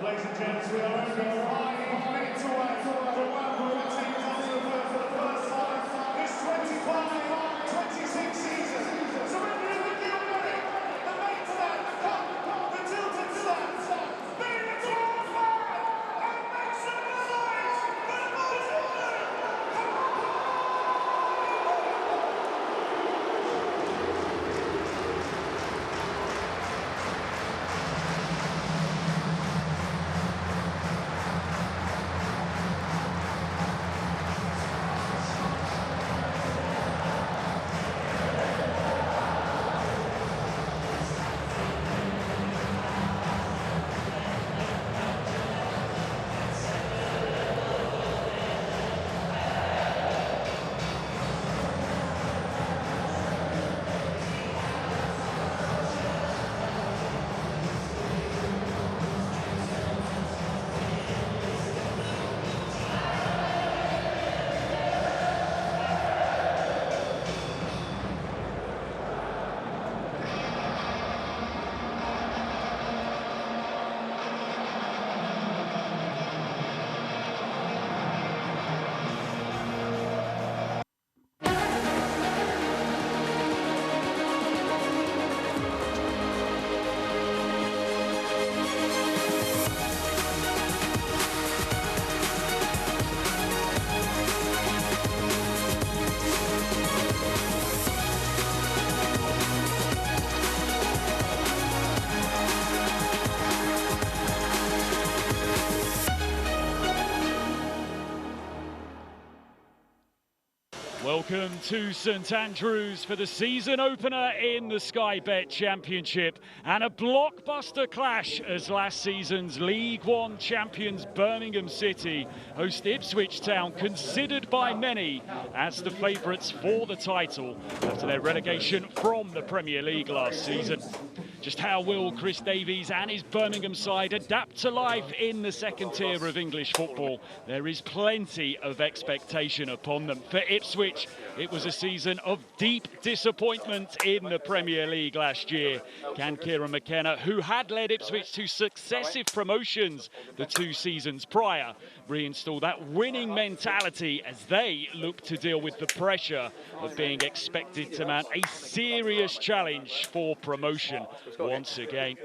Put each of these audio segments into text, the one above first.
Ladies and gents, we are only 5 minutes away from welcoming the teams onto the field for the first time this 25-26 season. Surrendering the Gilbert, the mate to that, the cup, the tilted slats, being a tour flag, and make some noise for the boys in blue. Welcome to St Andrews for the season opener in the Sky Bet Championship, and a blockbuster clash as last season's League One champions Birmingham City host Ipswich Town, considered by many as the favourites for the title after their relegation from the Premier League last season. Just how will Chris Davies and his Birmingham side adapt to life in the second tier of English football? There is plenty of expectation upon them. For Ipswich, it was a season of deep disappointment in the Premier League last year. Can Kieran McKenna, who had led Ipswich to successive promotions the 2 seasons prior, reinstall that winning mentality as they look to deal with the pressure of being expected to mount a serious challenge for promotion once again?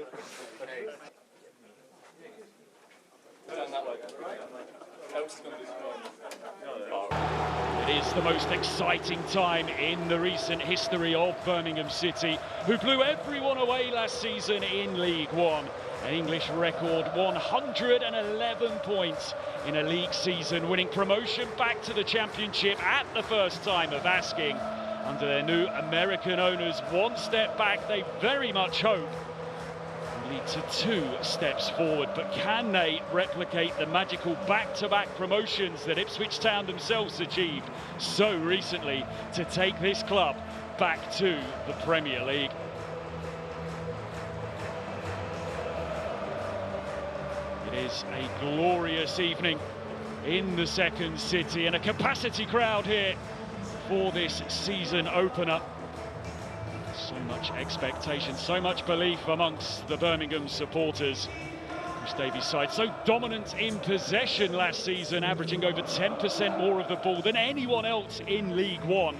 It is the most exciting time in the recent history of Birmingham City, who blew everyone away last season in League One. An English record 111 points in a league season, winning promotion back to the Championship at the first time of asking. Under their new American owners, one step back they very much hope will lead to 2 steps forward. But can they replicate the magical back-to-back promotions that Ipswich Town themselves achieved so recently to take this club back to the Premier League? It is a glorious evening in the second city, and a capacity crowd here for this season opener. So much expectation, so much belief amongst the Birmingham supporters. Chris Davies' side so dominant in possession last season, averaging over 10% more of the ball than anyone else in League One.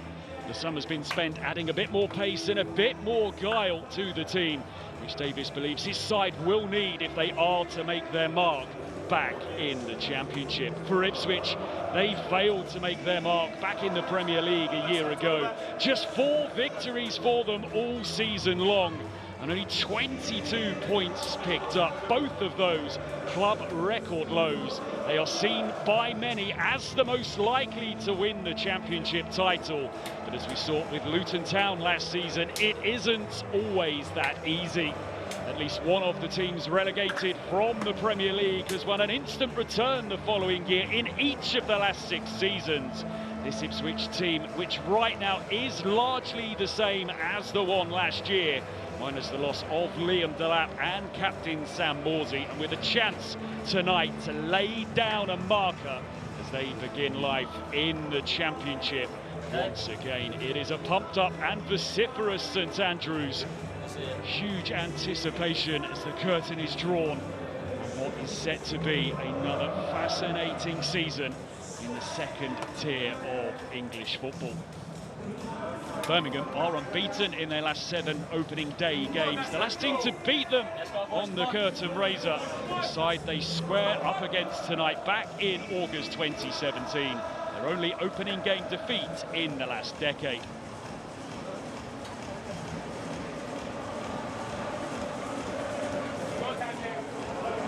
The summer's been spent adding a bit more pace and a bit more guile to the team, which Davies believes his side will need if they are to make their mark back in the Championship. For Ipswich, they failed to make their mark back in the Premier League a year ago. Just 4 victories for them all season long, and only 22 points picked up, both of those club record lows. They are seen by many as the most likely to win the Championship title, but as we saw with Luton Town last season, it isn't always that easy. At least one of the teams relegated from the Premier League has won an instant return the following year in each of the last 6 seasons. This Ipswich team, which right now is largely the same as the one last year, minus the loss of Liam Delap and captain Sam Morsy, and with a chance tonight to lay down a marker as they begin life in the Championship. Once again, it is a pumped up and vociferous St Andrews. Huge anticipation as the curtain is drawn. what is set to be another fascinating season in the second tier of English football. Birmingham are unbeaten in their last 7 opening day games. The last team to beat them on the curtain raiser, the side they square up against tonight back in August 2017. Their only opening game defeat in the last decade.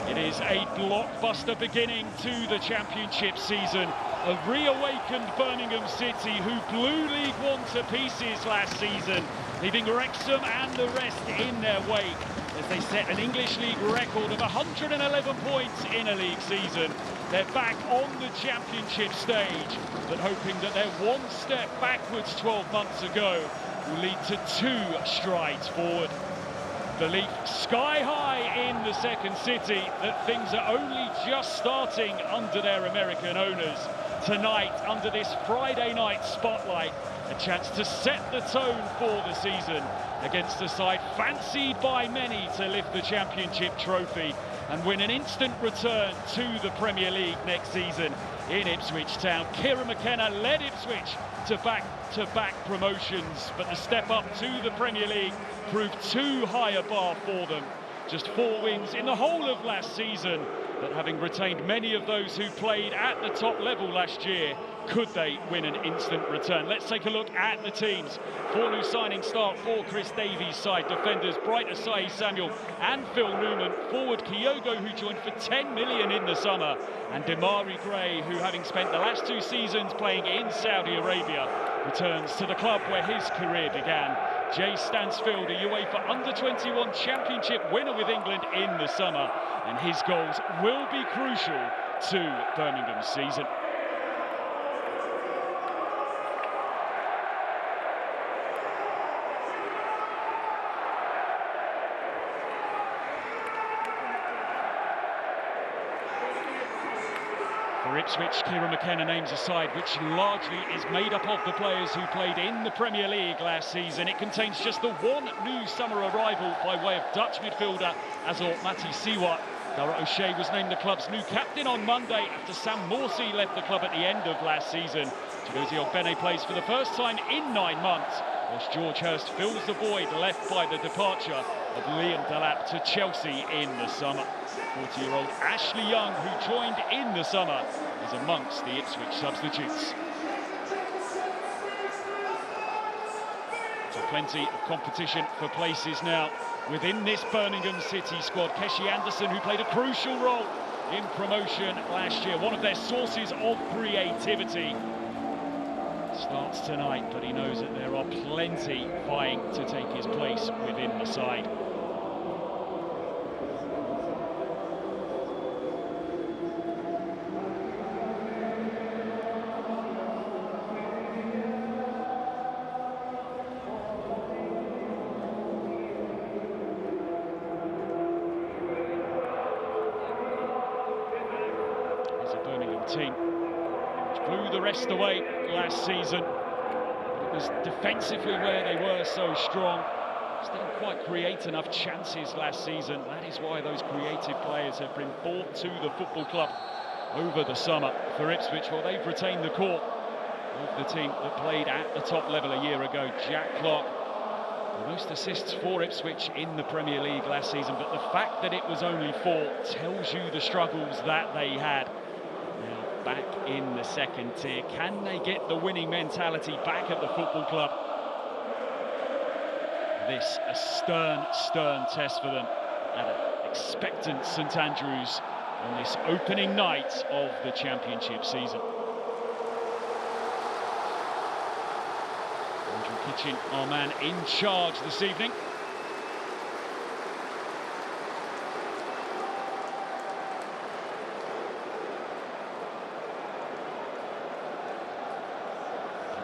It is a blockbuster beginning to the championship season. A reawakened Birmingham City who blew League One to pieces last season, leaving Wrexham and the rest in their wake as they set an English League record of 111 points in a league season. They're back on the championship stage, but hoping that their one step backwards 12 months ago will lead to 2 strides forward. Belief sky high in the second city that things are only just starting under their American owners. Tonight, under this Friday night spotlight, a chance to set the tone for the season against a side fancied by many to lift the championship trophy and win an instant return to the Premier League next season in Ipswich Town. Kieran McKenna led Ipswich to back-to-back promotions, but the step up to the Premier League proved too high a bar for them. Just 4 wins in the whole of last season, but having retained many of those who played at the top level last year, could they win an instant return? Let's take a look at the teams. 4 new signings start for Chris Davies' side. Defenders Bright Asai Samuel and Phil Newman. Forward Kyogo, who joined for 10 million in the summer. And Demari Gray, who having spent the last 2 seasons playing in Saudi Arabia, returns to the club where his career began. Jay Stansfield, a UEFA Under-21 Championship winner with England in the summer, and his goals will be crucial to Birmingham's season. For Ipswich, Kieran McKenna names a side which largely is made up of the players who played in the Premier League last season. It contains just the 1 new summer arrival by way of Dutch midfielder Azor Mati Siwa. Dara O'Shea was named the club's new captain on Monday after Sam Morsey left the club at the end of last season. Chigozie Ogbene plays for the first time in 9 months, whilst George Hurst fills the void left by the departure of Liam Delap to Chelsea in the summer. 40-year-old Ashley Young, who joined in the summer, is amongst the Ipswich substitutes. So plenty of competition for places now within this Birmingham City squad. Keshi Anderson, who played a crucial role in promotion last year, one of their sources of creativity, starts tonight, but he knows that there are plenty vying to take his place within the side. Team which blew the rest away last season. It was defensively where they were so strong. Just didn't quite create enough chances last season. That is why those creative players have been brought to the football club over the summer. For Ipswich, well, they've retained the core of the team that played at the top level a year ago. Jack Clark, the most assists for Ipswich in the Premier League last season, but the fact that it was only 4 tells you the struggles that they had. Back in the second tier, can they get the winning mentality back at the football club? This a stern test for them at an expectant St Andrews on this opening night of the championship season. Andrew Kitchen, our man in charge this evening.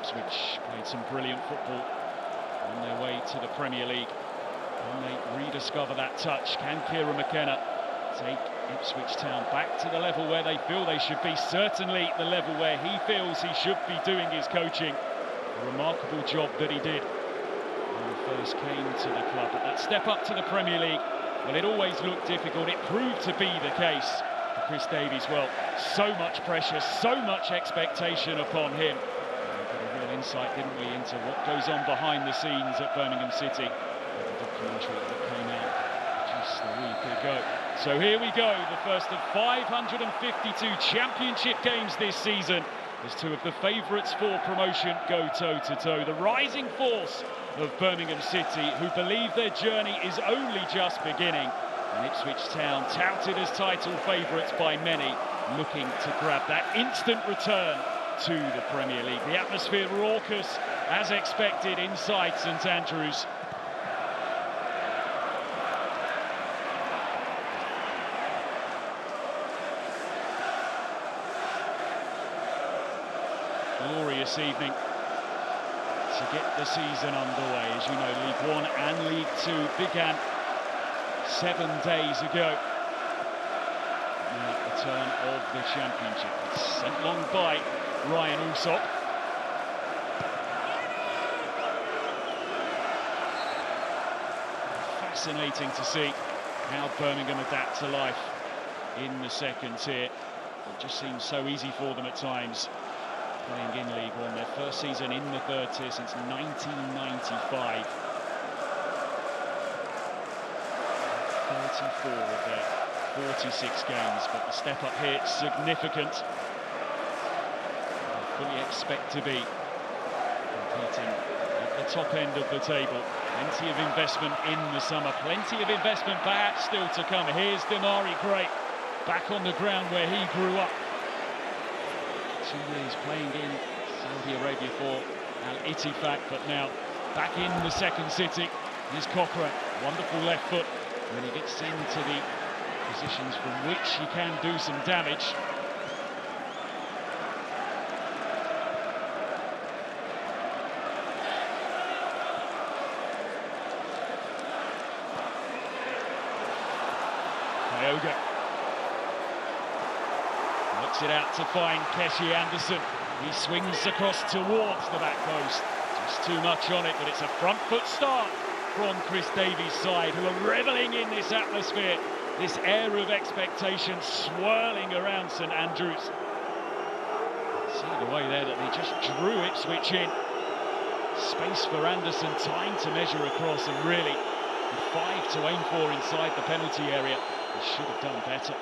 Ipswich played some brilliant football on their way to the Premier League. Can they rediscover that touch? Can Kieran McKenna take Ipswich Town back to the level where they feel they should be? Certainly the level where he feels he should be doing his coaching. A remarkable job that he did when he first came to the club. But that step up to the Premier League Well, it always looked difficult. It proved to be the case for Chris Davies. Well, so much pressure, so much expectation upon him. We got a real insight, didn't we, into what goes on behind the scenes at Birmingham City. The documentary that came out just a week ago. So here we go, the first of 552 championship games this season, as two of the favourites for promotion go toe-to-toe. The rising force of Birmingham City, who believe their journey is only just beginning, and Ipswich Town, touted as title favourites by many, looking to grab that instant return to the Premier League. The atmosphere raucous, as expected, inside St Andrews. Glorious evening to get the season underway. As you know, League One and League Two began 7 days ago. Now at the turn of the championship, it's sent long by Ryan Alsop. Fascinating to see how Birmingham adapt to life in the second tier. It just seems so easy for them at times, playing in League One. Their first season in the third tier since 1995. 34 of their 46 games, but the step up here is significant. They fully expect to be competing at the top end of the table. Plenty of investment in the summer, plenty of investment perhaps still to come. Here's Damari Gray, back on the ground where he grew up. 2 years playing in Saudi Arabia for Al Ittifaq, but now back in the second city. Here's Cochrane, wonderful left foot when he gets into the positions from which he can do some damage. Kyoga looks it out to find Keshi Anderson. He swings across towards the back post. Just too much on it, but it's a front foot start from Chris Davies' side, who are revelling in this atmosphere, this air of expectation swirling around St Andrews. See the way there that they just drew Ipswich in. Space for Anderson, time to measure across, and really, with 5 to aim for inside the penalty area, he should have done better.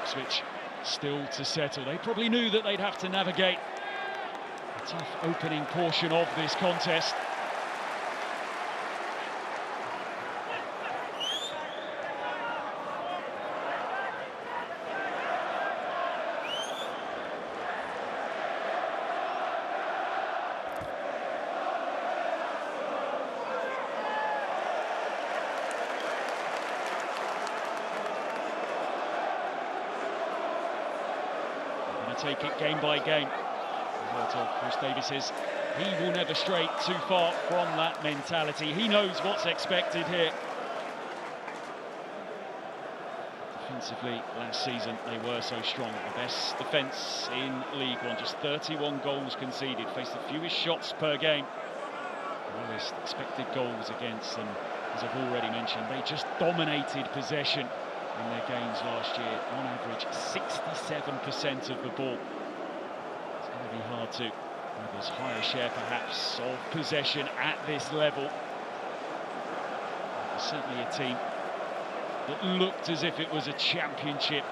Ipswich still to settle. They probably knew that they'd have to navigate a tough opening portion of this contest. Take it game by game. The words of Chris Davies says he will never stray too far from that mentality. He knows what's expected here. Defensively, last season they were so strong. The best defence in League One, just 31 goals conceded, faced the fewest shots per game. The lowest expected goals against, and as I've already mentioned, they just dominated possession in their games last year. On average, 67% of the ball. It's going to be hard to have as high a share, perhaps, of possession at this level. There's certainly a team that looked as if it was a championship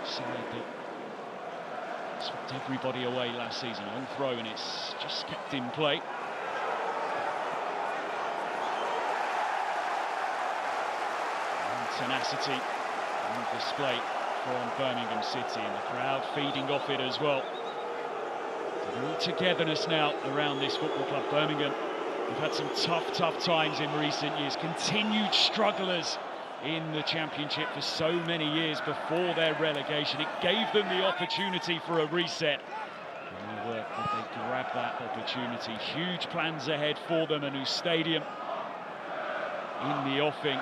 side that swept everybody away last season. On throw, and it's just kept in play. Tenacity on display from Birmingham City, and the crowd feeding off it as well. The real togetherness now around this football club. Birmingham have had some tough times in recent years, continued strugglers in the championship for so many years before their relegation. It gave them the opportunity for a reset. And they grabbed that opportunity. Huge plans ahead for them, a new stadium in the offing.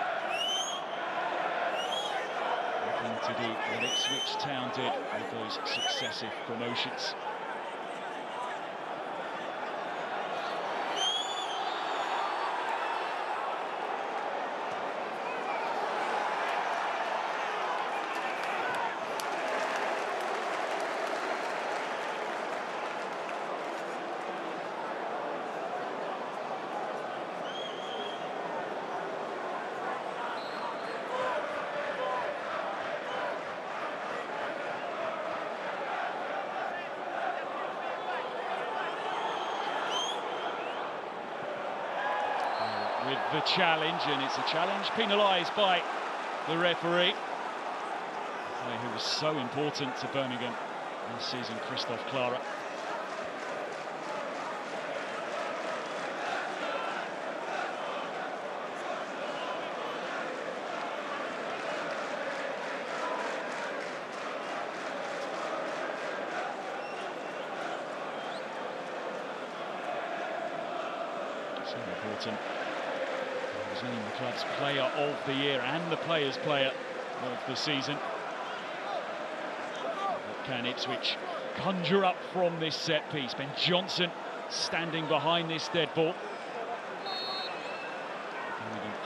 to do what Ipswich Town did with those successive promotions. With the challenge, and it's a challenge penalised by the referee. The player who was so important to Birmingham last season, Christoph Clara. So important. He was named the club's player of the year and the players' player of the season. What can Ipswich conjure up from this set piece? Ben Johnson standing behind this dead ball.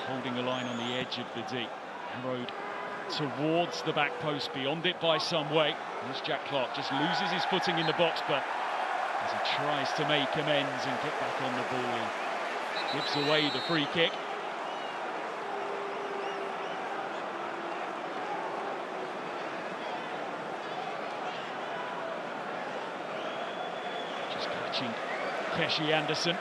Holding the line on the edge of the D. Arrowed towards the back post, beyond it by some way. There's Jack Clark, just loses his footing in the box, but as he tries to make amends and get back on the ball, he gives away the free kick. Just catching Keshi Anderson.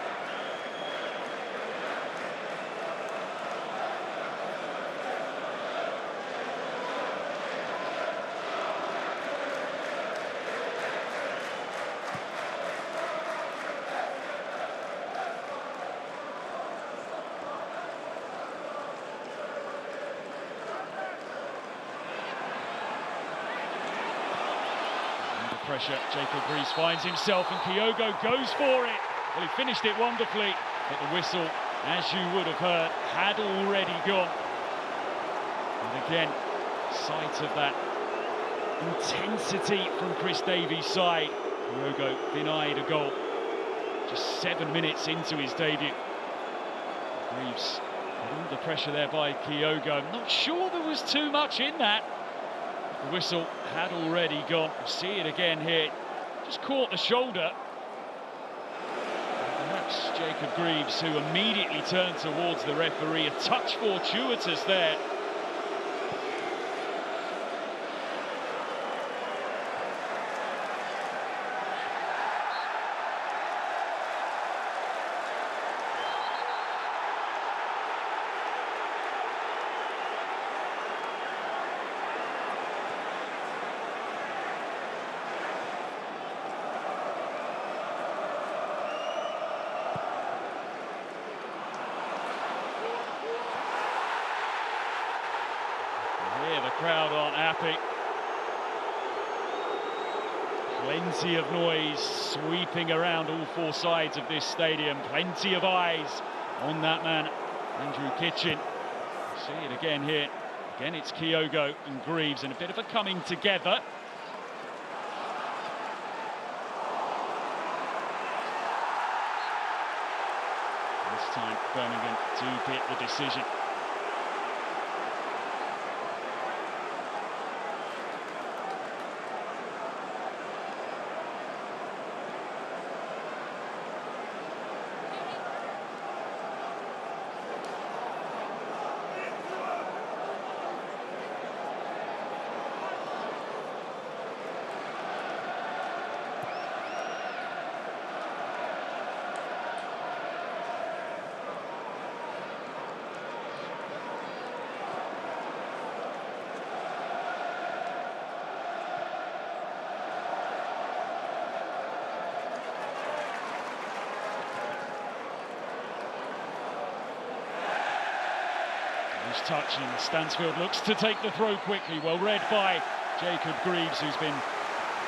Pressure, Jacob Greaves finds himself and Kyogo goes for it. Well, he finished it wonderfully, but the whistle, as you would have heard, had already gone. And again, sight of that intensity from Chris Davies' side. Kyogo denied a goal just 7 minutes into his debut. Greaves under pressure there by Kyogo. I'm not sure there was too much in that. The whistle had already gone. We'll see it again here. Just caught the shoulder. Perhaps Jacob Greaves, who immediately turned towards the referee, a touch fortuitous there. The crowd aren't happy. Plenty of noise sweeping around all four sides of this stadium. Plenty of eyes on that man, Andrew Kitchen. See it again here. Again, it's Kyogo and Greaves, and a bit of a coming together. This time, Birmingham do get the decision. Touch, and Stansfield looks to take the throw quickly. Well read by Jacob Greaves, who's been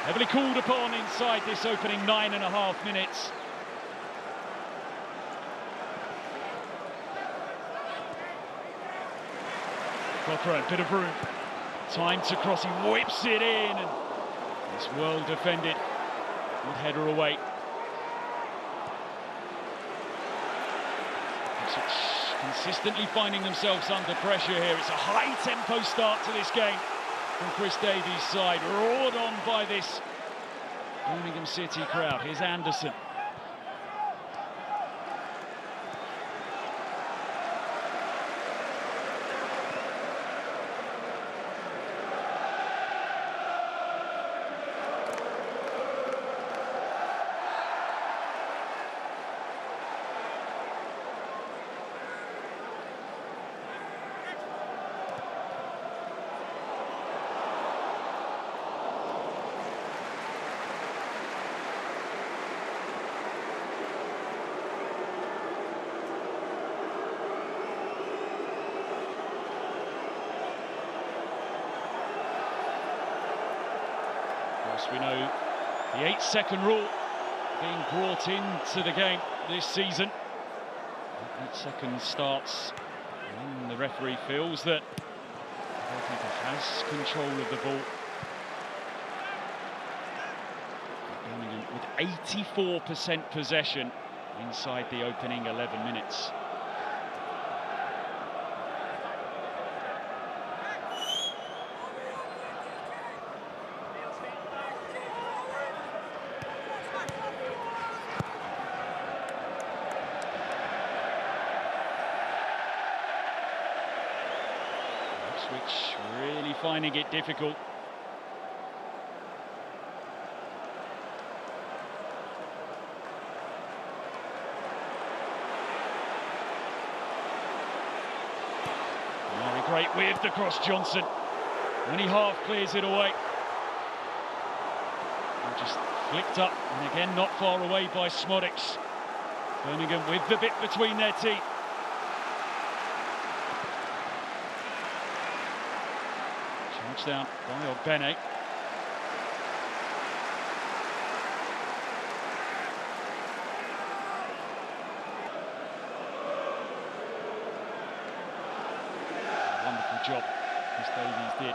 heavily called upon inside this opening 9.5 minutes. Cochrane, bit of room. time to cross, he whips it in, and it's well defended. Good header away. Ipswich consistently finding themselves under pressure here. It's a high-tempo start to this game from Chris Davies' side, roared on by this Birmingham City crowd. Here's Anderson. We know the 8-second rule being brought into the game this season. 8 seconds starts when the referee feels that the goalkeeper has control of the ball. Birmingham with 84% possession inside the opening 11 minutes. Ipswich really finding it difficult. Very great with the cross, Johnson, and he half clears it away. And just flicked up, and again not far away by Smodics. Birmingham with the bit between their teeth. Charged down by Ogbene. Wonderful job Chris Davies did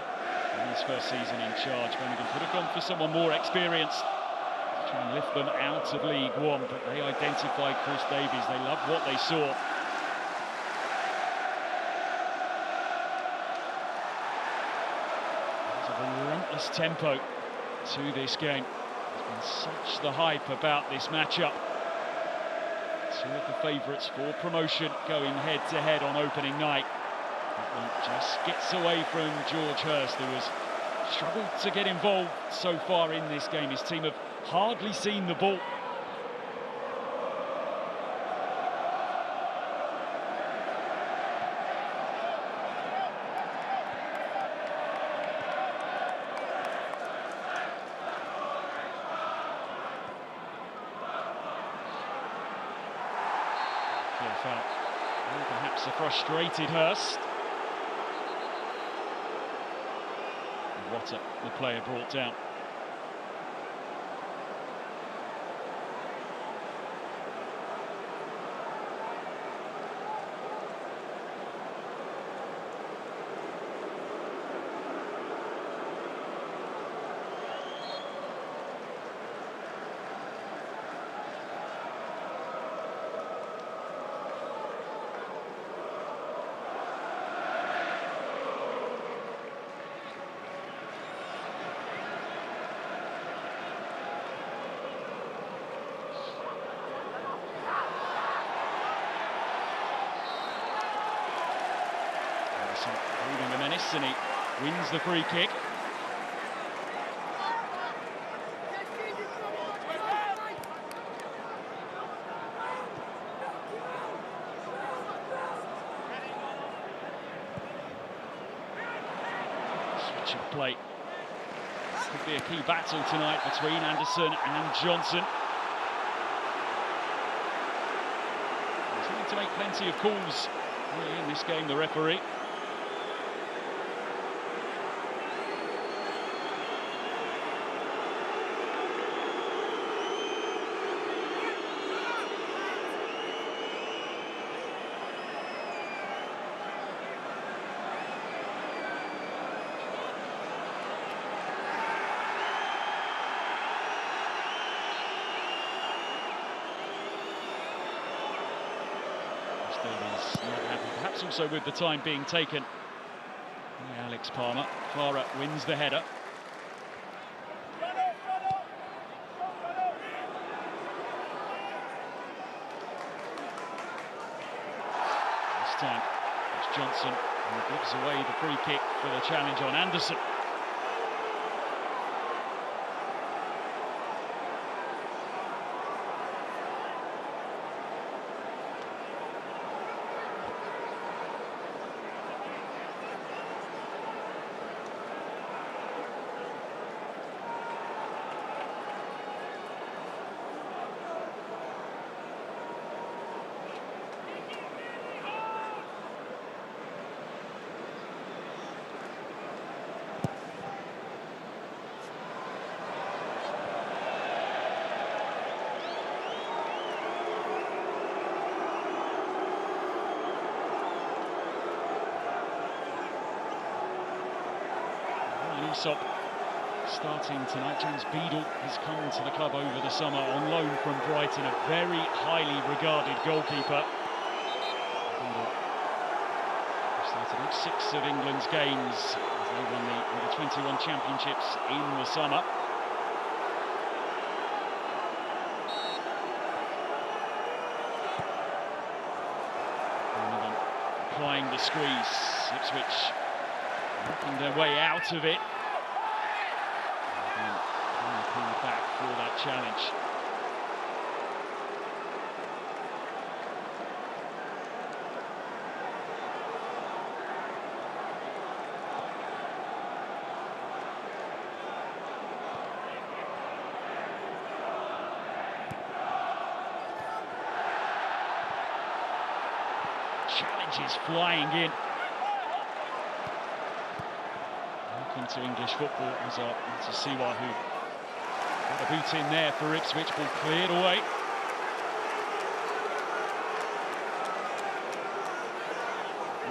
in his first season in charge. Birmingham could have gone for someone more experienced to try and lift them out of League One, but they identified Chris Davies. They loved what they saw. Relentless tempo to this game. There's been such the hype about this matchup. Two of the favourites for promotion going head-to-head on opening night. That one just gets away from George Hurst, who has struggled to get involved so far in this game. His team have hardly seen the ball. EFL, perhaps a frustrated Hurst. Water, the player brought down. Holding the menace, and he wins the free kick. Switch of play. This could be a key battle tonight between Anderson and Johnson. Continuing to make plenty of calls early in this game, the referee. not happy, perhaps also with the time being taken. Alex Palmer. Clara wins the header. This time it's Johnson who gives away the free kick for the challenge on Anderson. Aesop starting tonight. James Beadle has come to the club over the summer on loan from Brighton, a very highly regarded goalkeeper. Beadle started all 6 of England's games as they won the Under-21 championships in the summer. Birmingham applying the squeeze. Ipswich working their way out of it. Pulled back for that challenge. Challenge is flying in. Welcome to English football as Siwa who got a boot in there for Ipswich, ball cleared away.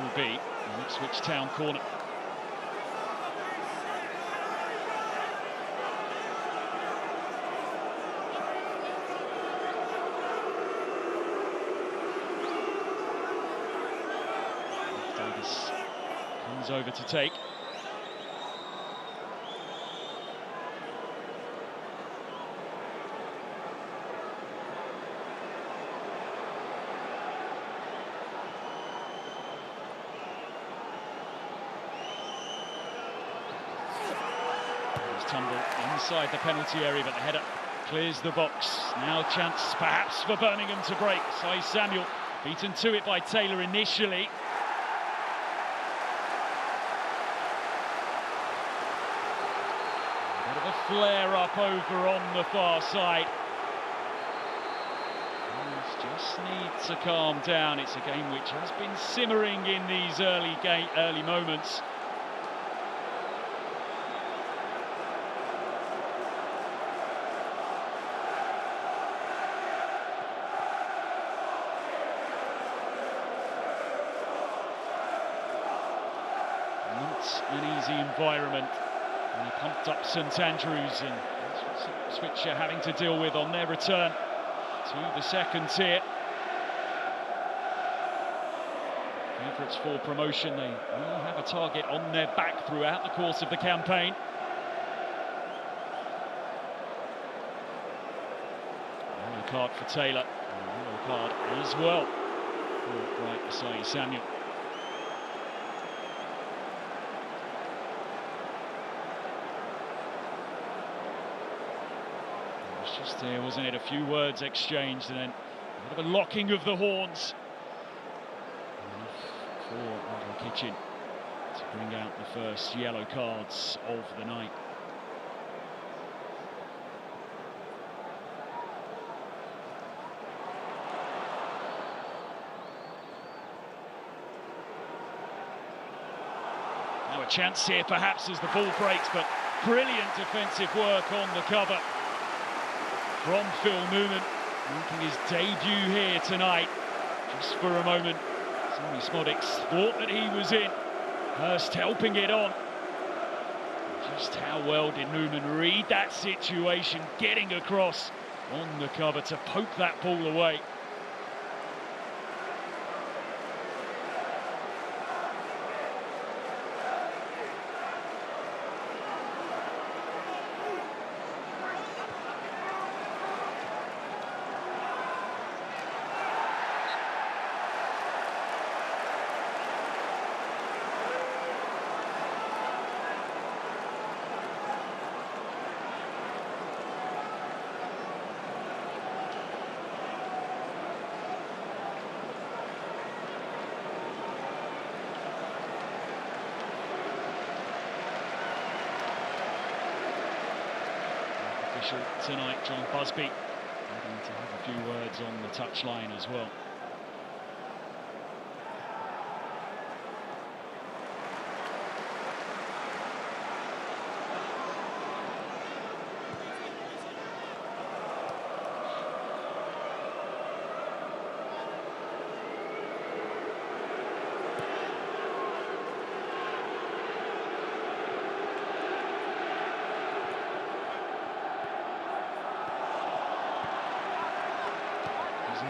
Will be an Ipswich Town corner. Davis comes over to take. Tumble inside the penalty area, but the header clears the box. Now chance perhaps for Birmingham to break. Sai Samuel beaten to it by Taylor initially. A bit of a flare up over on the far side. Just need to calm down. It's a game which has been simmering in these early moments. Not an easy environment when he pumped up St Andrews, and that's what Ipswich are having to deal with on their return to the second tier. Favourites for promotion, they will have a target on their back throughout the course of the campaign. Yellow card for Taylor, and a yellow card as well for Bright Sai Samuel. Just there, wasn't it? A few words exchanged and then a bit of a locking of the horns. For Roger Kitchen to bring out the first yellow cards of the night. Now a chance here perhaps as the ball breaks, but brilliant defensive work on the cover from Phil Newman, making his debut here tonight. Just for a moment, Sammy Smodics thought that he was in. Hurst helping it on. Just how well did Newman read that situation, getting across on the cover to poke that ball away. official tonight, John Busby, going to have a few words on the touchline as well.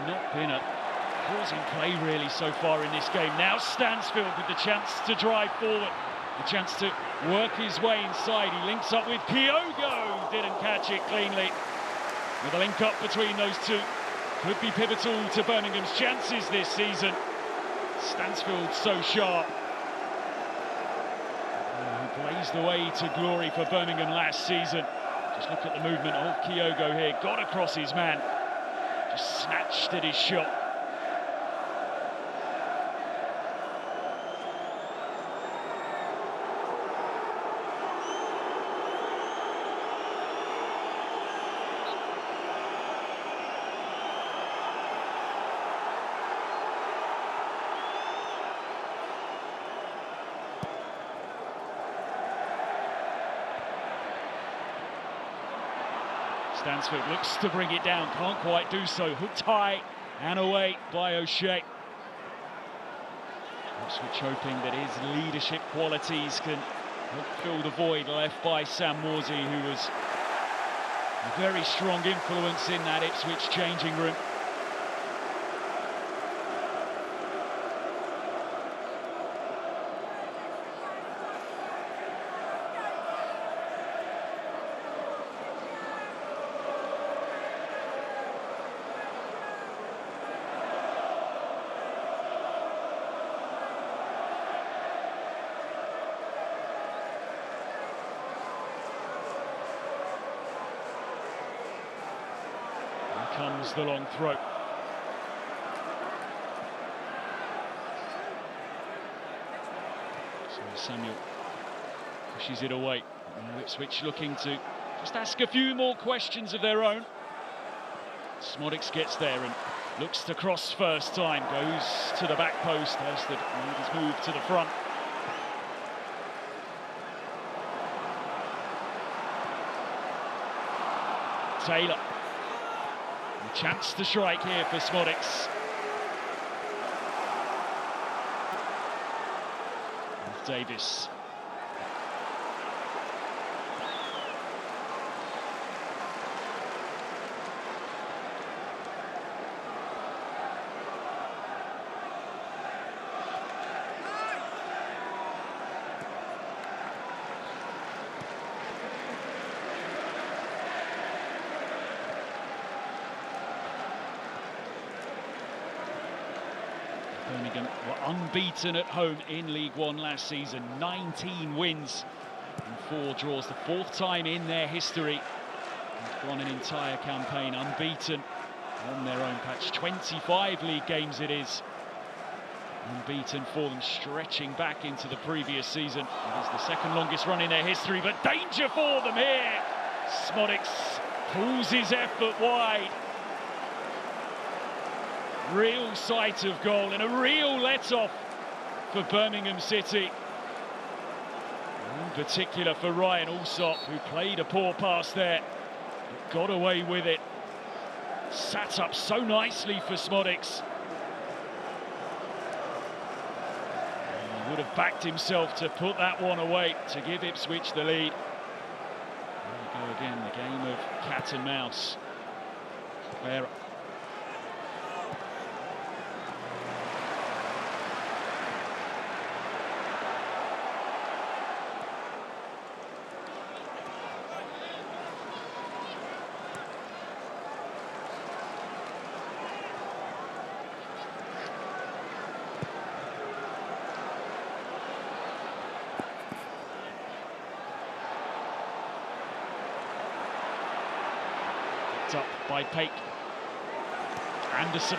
Not been a causing play really so far in this game. Now Stansfield with the chance to drive forward, the chance to work his way inside. He links up with Kyogo, didn't catch it cleanly. With a link up between those two, could be pivotal to Birmingham's chances this season. Stansfield so sharp. He blazed the way to glory for Birmingham last season. Just look at the movement of Kyogo here, got across his man. Snatched at his shot. Stansfield looks to bring it down, can't quite do so. Hooked high and away by O'Shea. Ipswich hoping that his leadership qualities can help fill the void left by Sam Morsey, who was a very strong influence in that Ipswich changing room. Comes the long throw. So Samuel pushes it away. And Ipswich looking to just ask a few more questions of their own. Smodics gets there and looks to cross first time, goes to the back post. Hursted made his move to the front. Taylor. A chance to strike here for Smodics. Davis. Birmingham were unbeaten at home in League One last season. 19 wins and 4 draws. The 4th time in their history. They've won an entire campaign unbeaten on their own patch. 25 league games it is. Unbeaten for them, stretching back into the previous season. It is the 2nd longest run in their history, but danger for them here. Smodics pulls his effort wide. Real sight of goal and a real let-off for Birmingham City. In particular for Ryan Alsop, who played a poor pass there, but got away with it. Sat up so nicely for Smodics. He would have backed himself to put that one away to give Ipswich the lead. There we go again, the game of cat and mouse. Where up by Pake. Anderson.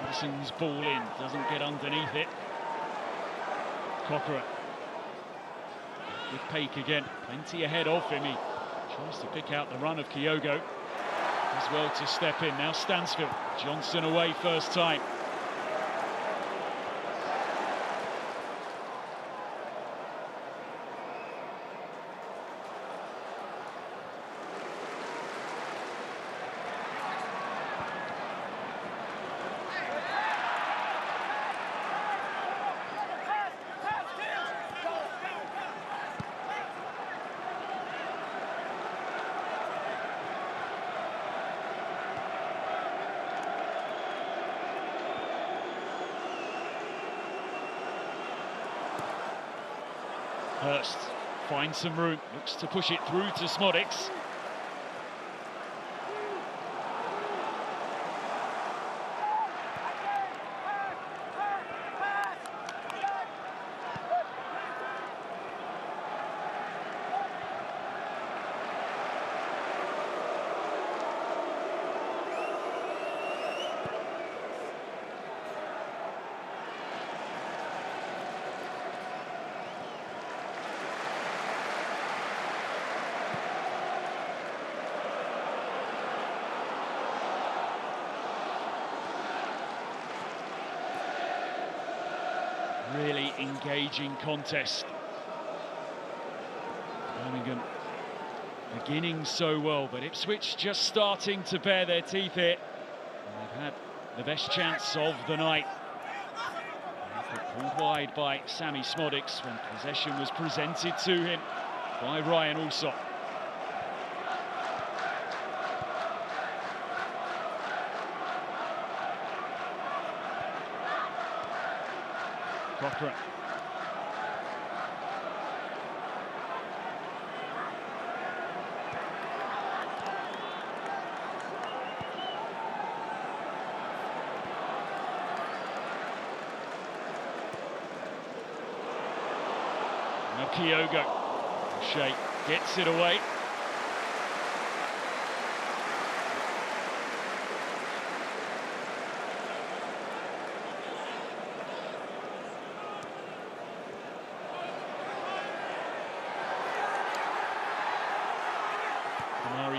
Anderson's ball in, doesn't get underneath it. Cochrane. with Paik again. Plenty ahead of him. He tries to pick out the run of Kyogo. As well to step in. Now Stansfield. Johnson away first time. Hurst finds some room, looks to push it through to Smodics. Really engaging contest. Birmingham beginning so well, but Ipswich just starting to bare their teeth here. And they've had the best chance of the night. Pulled wide by Sammy Smodics when possession was presented to him by Ryan Alsop. Cochrane. Now Kyogo. Shea gets it away.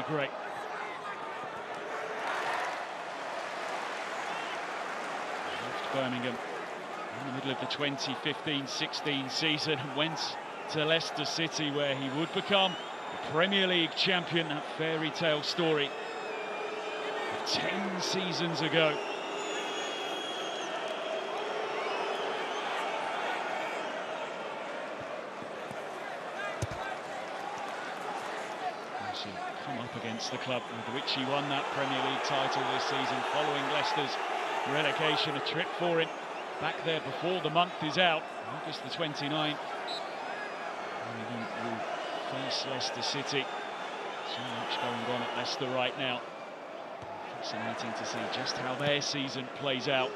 Great. Left Birmingham in the middle of the 2015-16 season and went to Leicester City, where he would become the Premier League champion. That fairy tale story of 10 seasons ago. Come up against the club with which he won that Premier League title this season following Leicester's relegation. A trip for him back there before the month is out, August the 29th. Birmingham will face Leicester City. So much going on at Leicester right now. Fascinating to see just how their season plays out.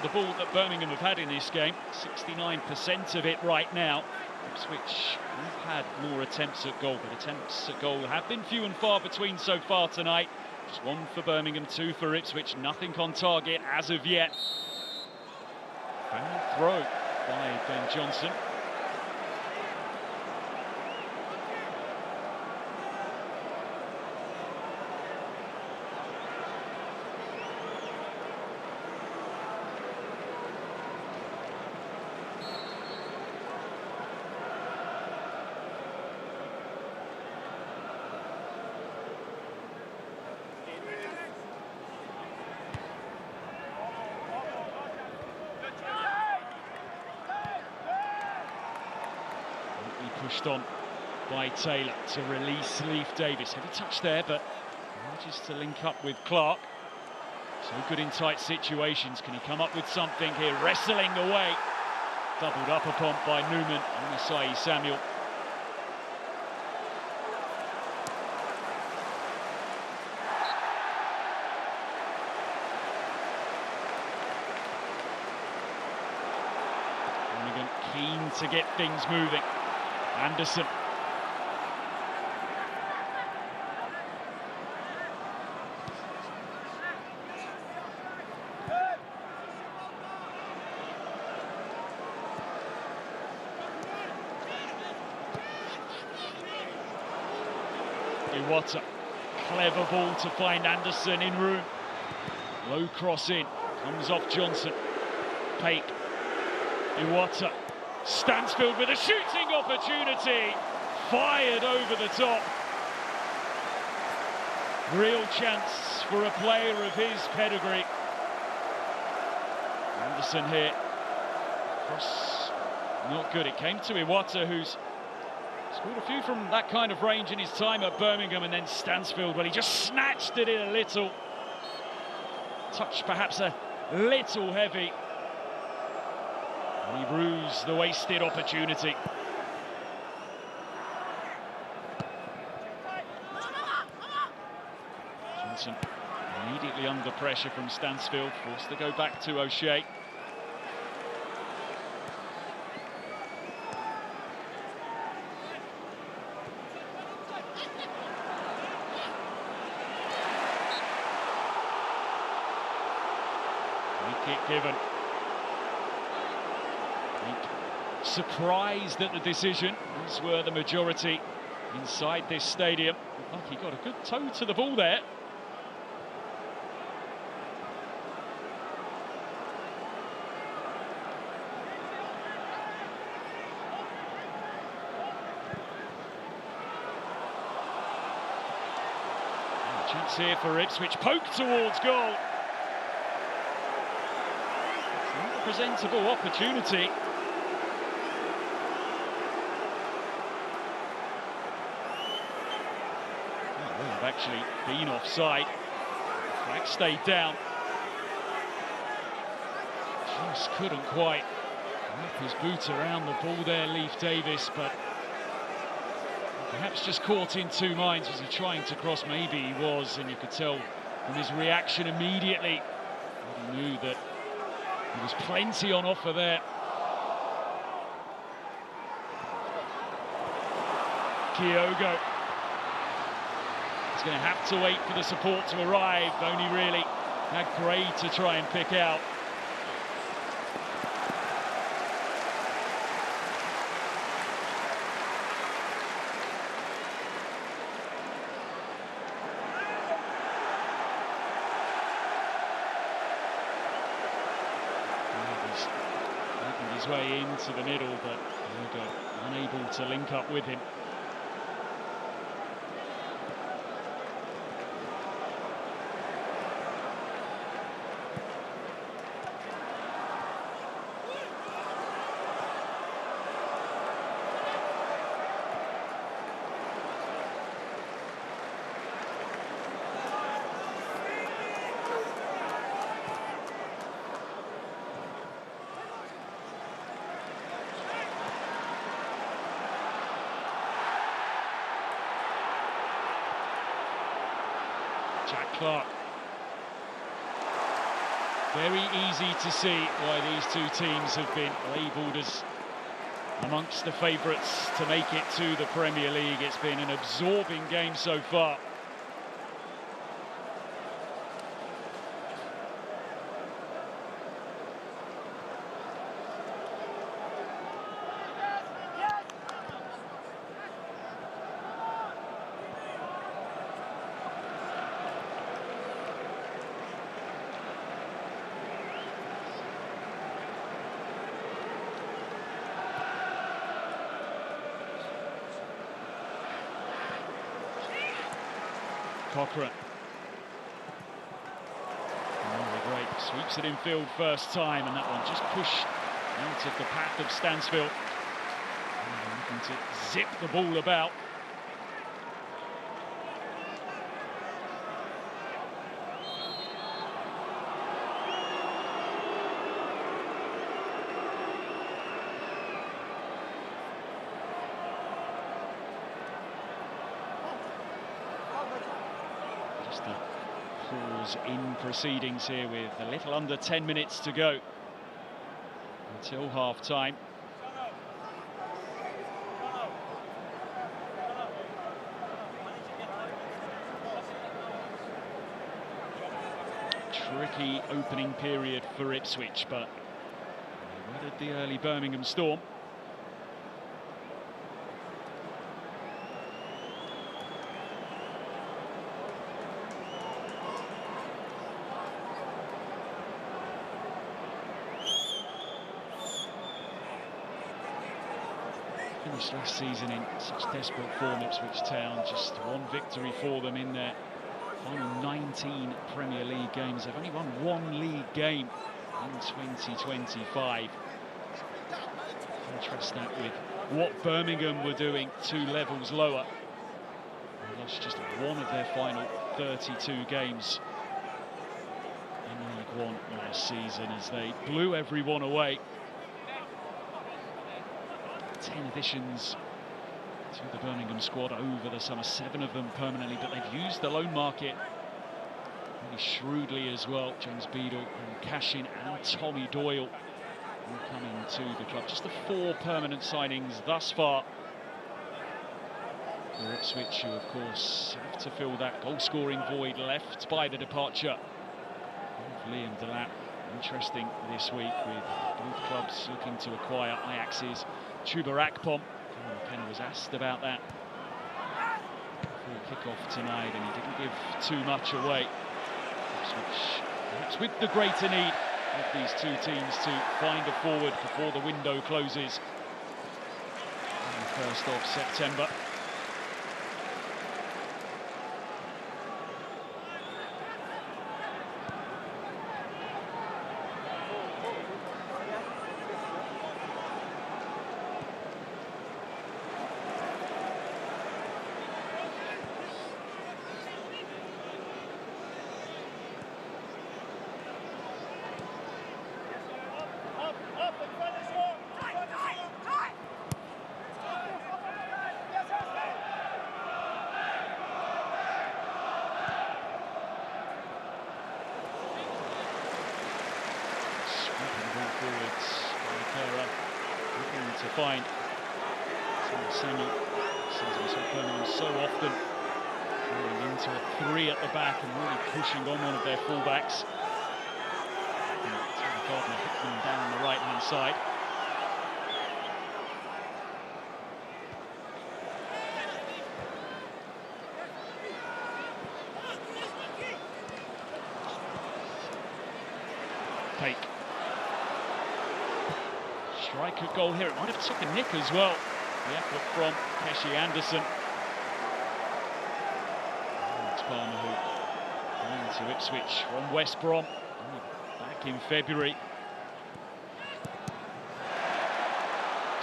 The ball that Birmingham have had in this game, 69% of it right now. Ipswich have had more attempts at goal, but attempts at goal have been few and far between so far tonight. Just one for Birmingham, two for Ipswich, nothing on target as of yet. Foul throw by Ben Johnson. Pushed on by Taylor to release Leif Davis. Heavy touch there, but manages to link up with Clark. So good in tight situations. Can he come up with something here? Wrestling away. Doubled up upon by Newman and Isai Samuel. in to get things moving. Anderson. Iwata. Clever ball to find Anderson in room. Low cross in. Comes off Johnson. Pake. Iwata. Stansfield with a shooting opportunity. Fired over the top. Real chance for a player of his pedigree. Anderson here. Cross. Not good. It came to Iwata, who's scored a few from that kind of range in his time at Birmingham, and then Stansfield, well, he just snatched it in a little. Touch perhaps a little heavy. And he rues the wasted opportunity. Johnson immediately under pressure from Stansfield, forced to go back to O'Shea. Kick given. Surprised at the decision, as were the majority inside this stadium. Like he got a good toe to the ball there. Chance here for Ipswich, poke towards goal. Presentable opportunity. Oh, well, they've actually been offside. Flag stayed down. Just couldn't quite wrap his boot around the ball there, Leif Davis, but perhaps just caught in two minds. Was he trying to cross? Maybe he was, and you could tell from his reaction immediately that he knew that there was plenty on offer there. Kyogo. He's going to have to wait for the support to arrive. Only really had Gray to try and pick out. His way into the middle, but Kyogo unable to link up with him. Jack Clark. Very easy to see why these two teams have been labelled as amongst the favourites to make it to the Premier League. It's been an absorbing game so far. Cochrane. Oh, great. Sweeps it in field first time, and that one just pushed out of the path of Stansfield. Looking to zip the ball about. The pause in proceedings here with a little under 10 minutes to go until half-time. tricky opening period for Ipswich, but they weathered the early Birmingham storm. Finished last season in such desperate form, Ipswich Town. Just one victory for them in their final 19 Premier League games. They've only won one league game in 2025. Contrast that with what Birmingham were doing 2 levels lower. They lost just one of their final 32 games in League One last season as they blew everyone away. 10 additions to the Birmingham squad over the summer, 7 of them permanently, but they've used the loan market really shrewdly as well. James Beadle and Cashin and Tommy Doyle all coming to the club. Just the 4 permanent signings thus far for Ipswich, who of course have to fill that goal-scoring void left by the departure of Liam Delap. Interesting this week with both clubs looking to acquire Ajax's Chuba Akpom. Penner was asked about that before kick-off tonight, and he didn't give too much away. Ipswich, perhaps with the greater need of these 2 teams to find a forward before the window closes on the 1st of September. To find Samuel Birmingham so often going into a 3 at the back and really pushing on one of their fullbacks. Gardner hit them down the right-hand side. Take. Striker goal here. It might have took a nick as well. The effort from Keshi Anderson. It's Palmer who going to Ipswich from West Brom back in February.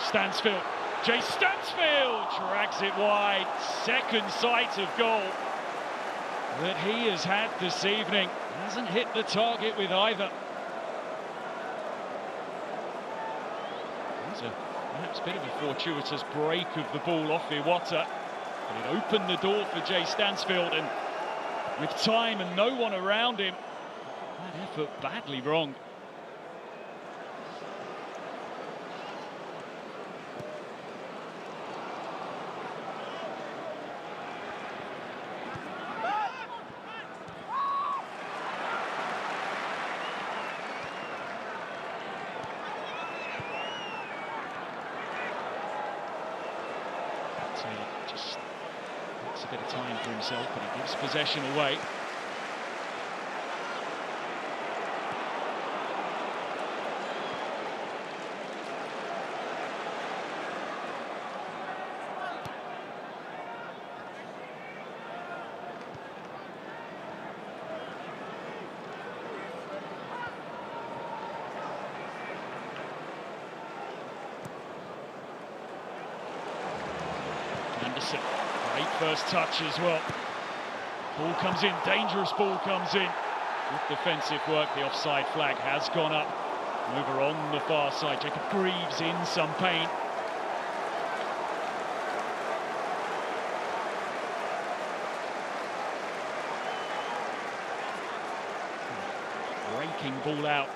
Stansfield. Jay Stansfield drags it wide. Second sight of goal that he has had this evening. Hasn't hit the target with either. Perhaps a bit of a fortuitous break of the ball off Iwata, but it opened the door for Jay Stansfield, and with time and no one around him, that effort badly wrong. Just takes a bit of time for himself, but he gives possession away. Anderson, great first touch as well. Ball comes in, dangerous ball comes in. Good defensive work, the offside flag has gone up. Over on the far side, Jacob Greaves in some pain. Breaking ball out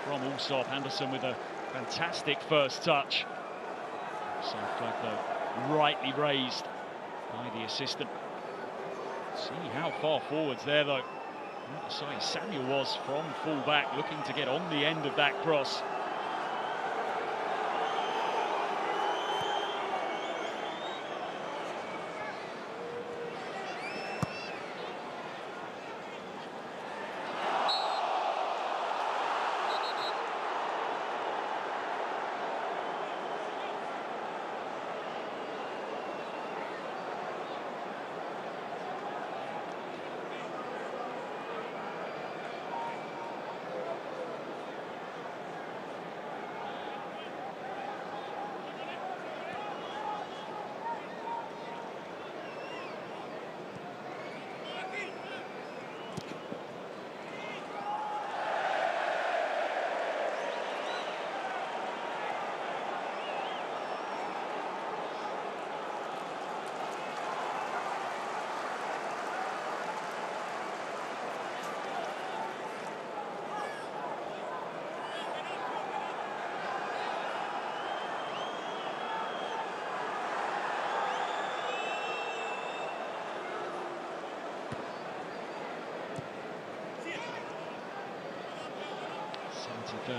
from Allsop. Anderson with a fantastic first touch. Offside flag though rightly raised by the assistant. See how far forwards there though. Sorry, Samuel was from full-back, looking to get on the end of that cross.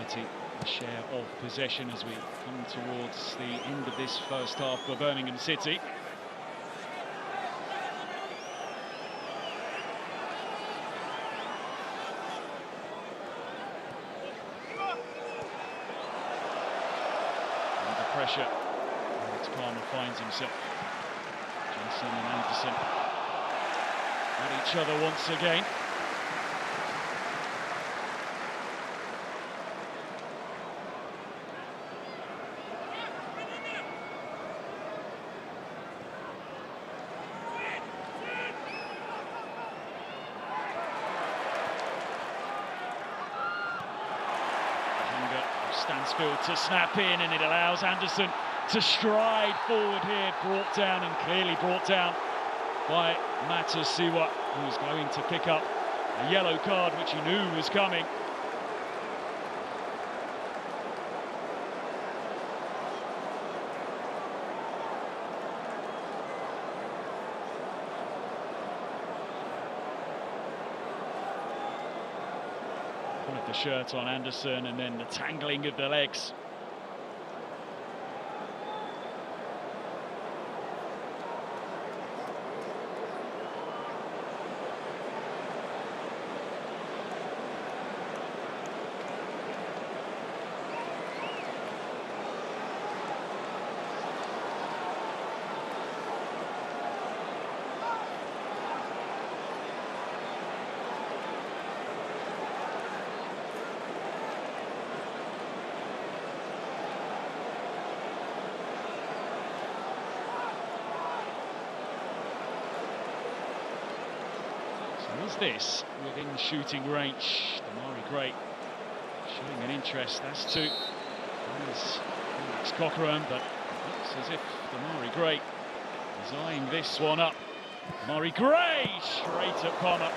The share of possession as we come towards the end of this first half for Birmingham City. Under pressure, Alex Palmer finds himself. Johnson and Anderson at each other once again. Stansfield to snap in, and it allows Anderson to stride forward here, brought down and clearly brought down by Matchday, who was going to pick up a yellow card which he knew was coming. With the shirt on Anderson, and then the tangling of the legs. Is this within shooting range? Damari Gray showing an interest as to Alex Cochrane, but it looks as if Damari Gray is eyeing this one up. Damari Gray straight at Palmer.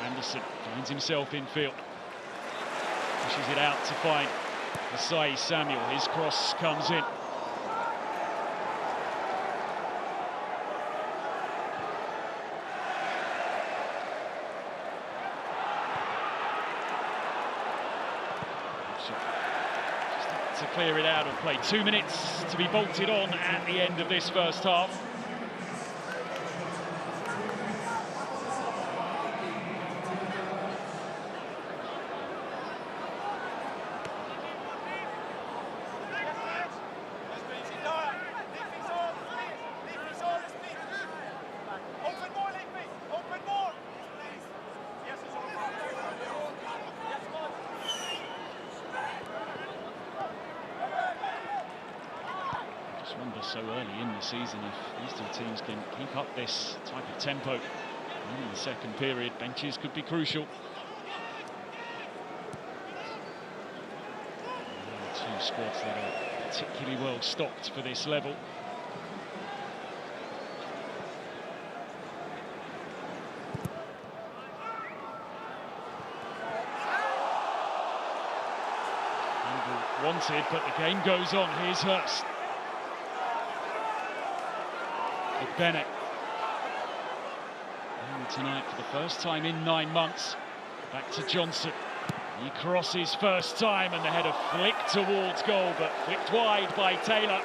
Anderson finds himself in field, pushes it out to find Samuel. His cross comes in. Just to clear it out of play. 2 minutes to be bolted on at the end of this first half. Wonder so early in the season if these two teams can keep up this type of tempo in the second period. Benches could be crucial. Two squads that are particularly well stocked for this level. wanted, but the game goes on. Here's Hurst. With Bennett. And tonight, for the first time in 9 months, back to Johnson. He crosses first time, and the header flicked towards goal, but flicked wide by Taylor.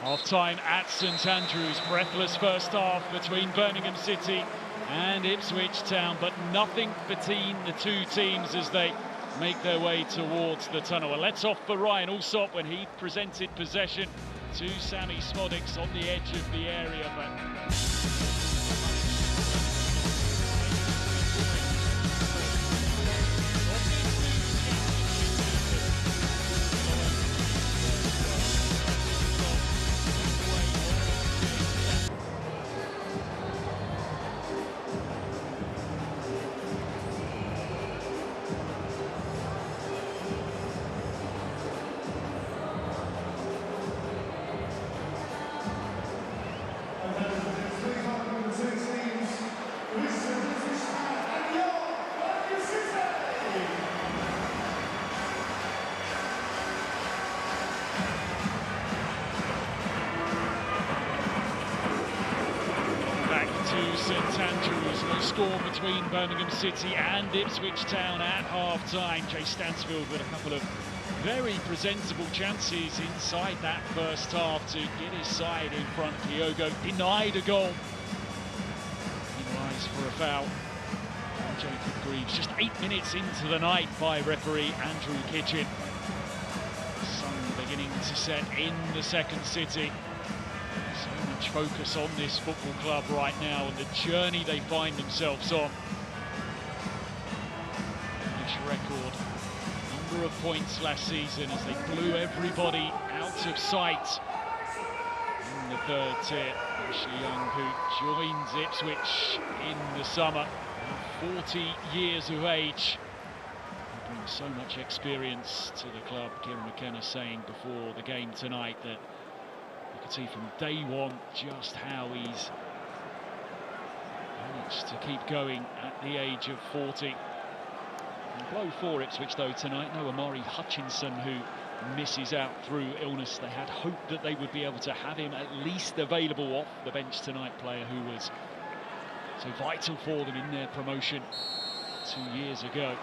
Half-time at St Andrews. Breathless first half between Birmingham City and Ipswich Town, but nothing between the two teams as they make their way towards the tunnel. A let-off for Ryan Alsop when he presented possession to Sammy Smodics on the edge of the area, but St Andrews. No score between Birmingham City and Ipswich Town at half-time. Jay Stansfield with a couple of very presentable chances inside that first half to get his side in front. Kyogo denied a goal. Penalised for a foul. And Jacob Greaves just 8 minutes into the night by referee Andrew Kitchen. Sun beginning to set in the second city. So much focus on this football club right now and the journey they find themselves on. English record, number of points last season as they blew everybody out of sight in the third tier. Ashley Young, who joins Ipswich in the summer, 40 years of age. He brings so much experience to the club. Kieran McKenna saying before the game tonight that you could see from day one just how he's managed to keep going at the age of 40. And blow for Ipswich though tonight. No Amari Hutchinson, who misses out through illness. They had hoped that they would be able to have him at least available off the bench tonight, player who was so vital for them in their promotion 2 years ago.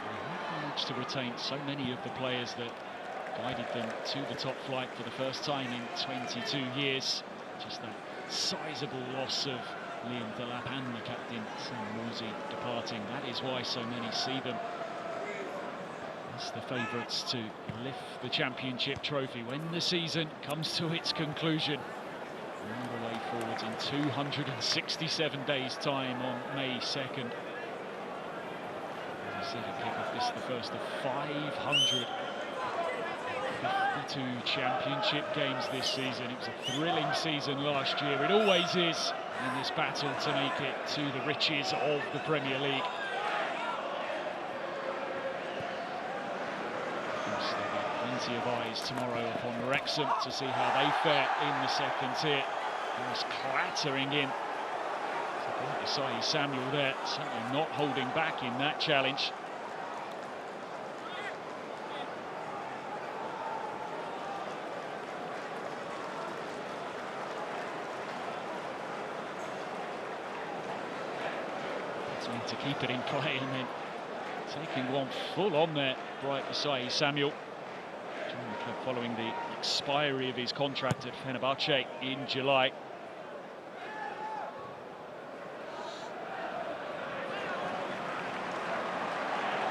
They managed to retain so many of the players that guided them to the top flight for the first time in 22 years. Just that sizable loss of Liam Delap and the captain Sam Morsey departing. That is why so many see them as the favourites to lift the championship trophy when the season comes to its conclusion. All the way forward in 267 days' time on May 2nd. As I said at kick-off, this is the first of 552 championship games this season. It was a thrilling season last year. It always is in this battle to make it to the riches of the Premier League. Plenty of eyes tomorrow upon Wrexham to see how they fare in the second tier. Almost clattering in. Isai Samuel there, certainly not holding back in that challenge. To keep it in play and then taking one full on there, Bright Isai Samuel. Joined the club following the expiry of his contract at Fenerbahce in July.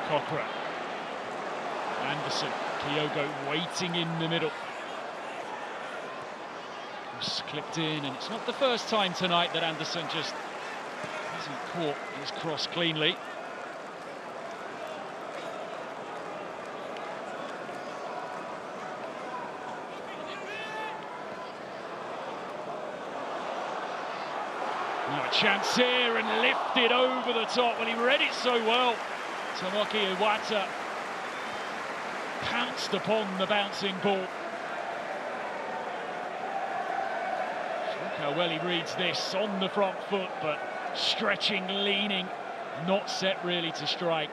Cochran, Anderson, Kyogo waiting in the middle. It's clipped in, and it's not the first time tonight that Anderson just hasn't caught his cross cleanly. Now a chance here, and lifted over the top. Well, he read it so well. Tomoki Iwata pounced upon the bouncing ball. Look how well he reads this on the front foot, but stretching, leaning, not set really to strike.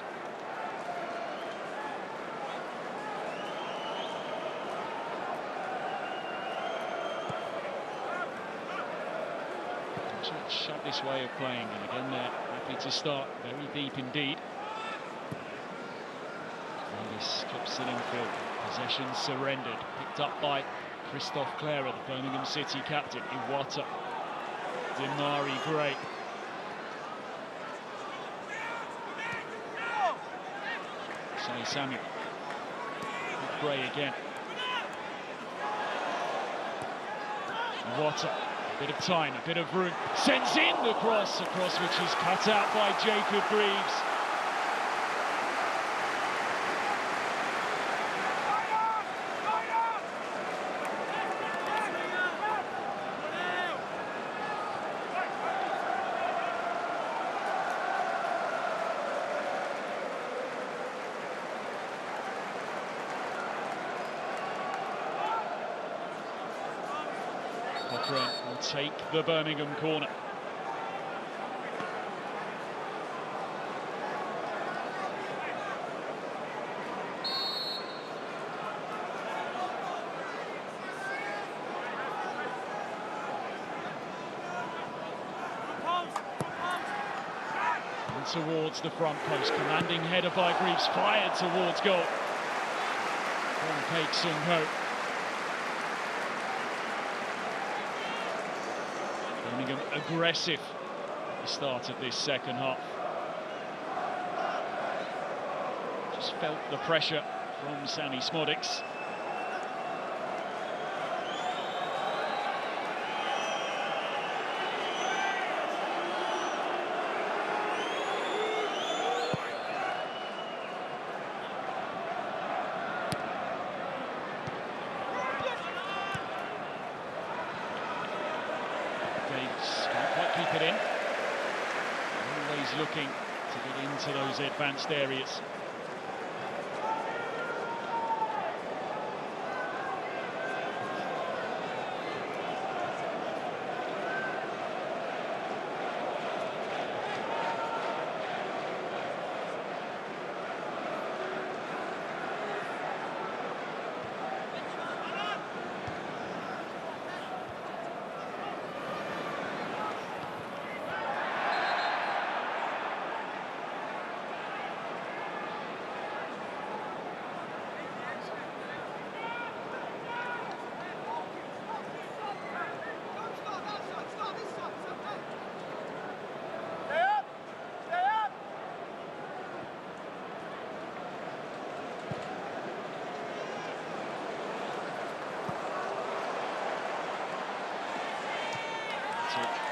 Shut this way of playing, and again they're happy to start very deep indeed. This clips it infield. Possession surrendered, picked up by Christophe Clara, the Birmingham City captain. Iwata, Demari Gray. Say Samuel. Gray again. Iwata. A bit of time, a bit of room, sends in the cross, across which is cut out by Jacob Greaves. Will take the Birmingham corner. And towards the front post, commanding header by Greaves, fired towards goal from Paik Sung-ho. Birmingham aggressive at the start of this second half. Just felt the pressure from Sami Smodics. Can't quite keep it in. Always looking to get into those advanced areas.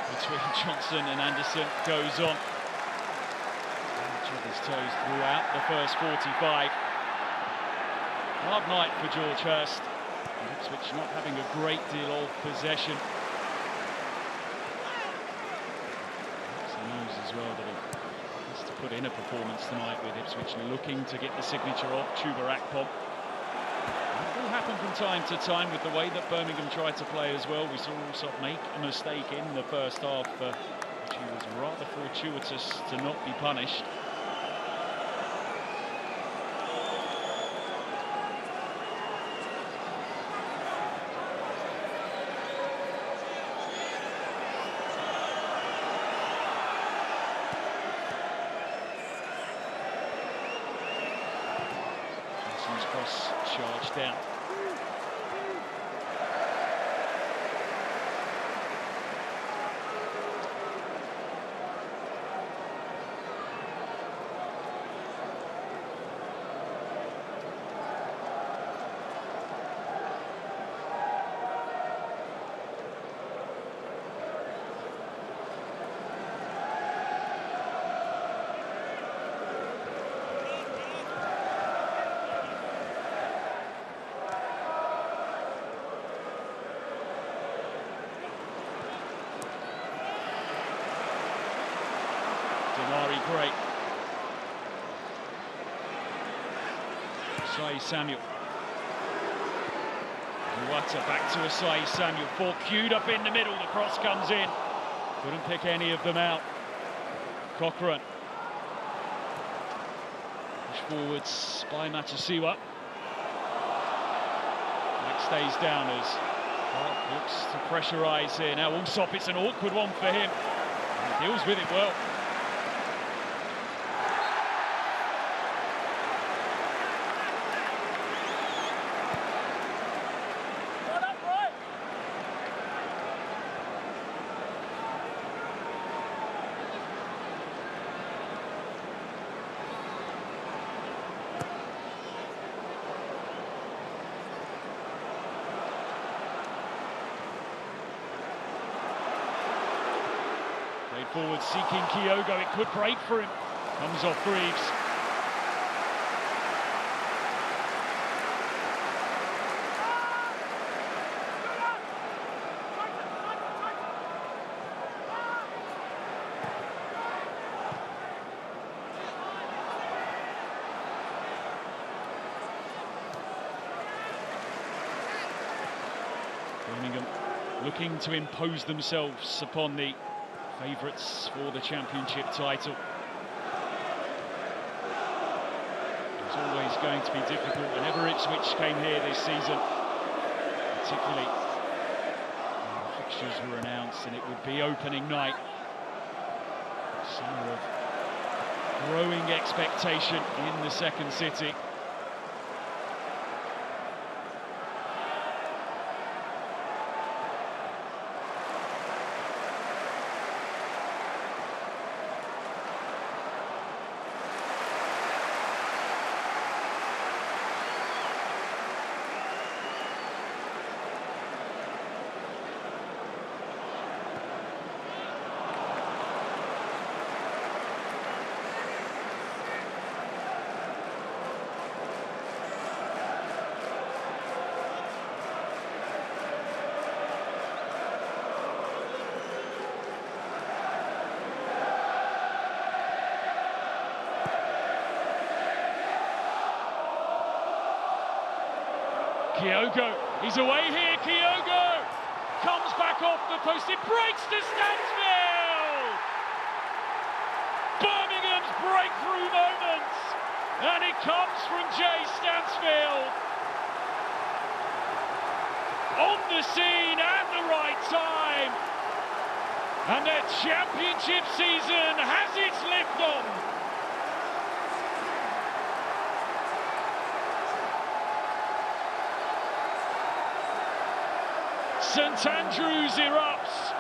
Between Johnson and Anderson goes on. Job his toes throughout the first 45. Hard night for George Hurst. Ipswich not having a great deal of possession. He knows as well that he has to put in a performance tonight with Ipswich looking to get the signature of Chuba Akpom. It will happen from time to time with the way that Birmingham tried to play as well. We saw Allsop make a mistake in the first half, which he was rather fortuitous to not be punished. Johnson's cross charged down. break. Asai Samuel. Iwata back to Asai Samuel. Four queued up in the middle. The cross comes in. Couldn't pick any of them out. Cochrane. Push forwards by Matasiwa. Stays down as well, looks to pressurise here. Now Allsop, it's an awkward one for him. He deals with it well. Forward seeking Kyogo, it could break for him. Comes off Greaves. Birmingham looking to impose themselves upon the favourites for the championship title. It's always going to be difficult whenever Ipswich came here this season, particularly when the fixtures were announced and it would be opening night. Summer of growing expectation in the second city. Kyogo, he's away here, Kyogo! Comes back off the post, it breaks to Stansfield! Birmingham's breakthrough moment! And it comes from Jay Stansfield! On the scene at the right time! And their championship season has its lift on! St Andrews erupts,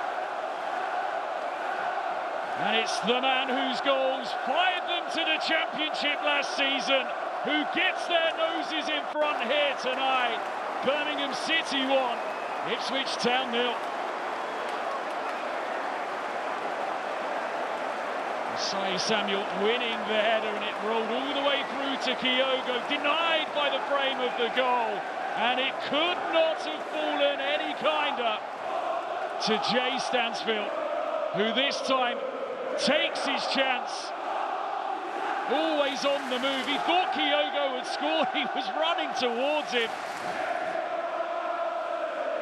and it's the man whose goals fired them to the championship last season who gets their noses in front here tonight. Birmingham City 1, Ipswich Town 0. Asai Samuel winning the header, and it rolled all the way through to Kyogo, denied by the frame of the goal. And it could not have fallen any kinder to Jay Stansfield, who this time takes his chance. Always on the move. He thought Kyogo had scored. He was running towards him.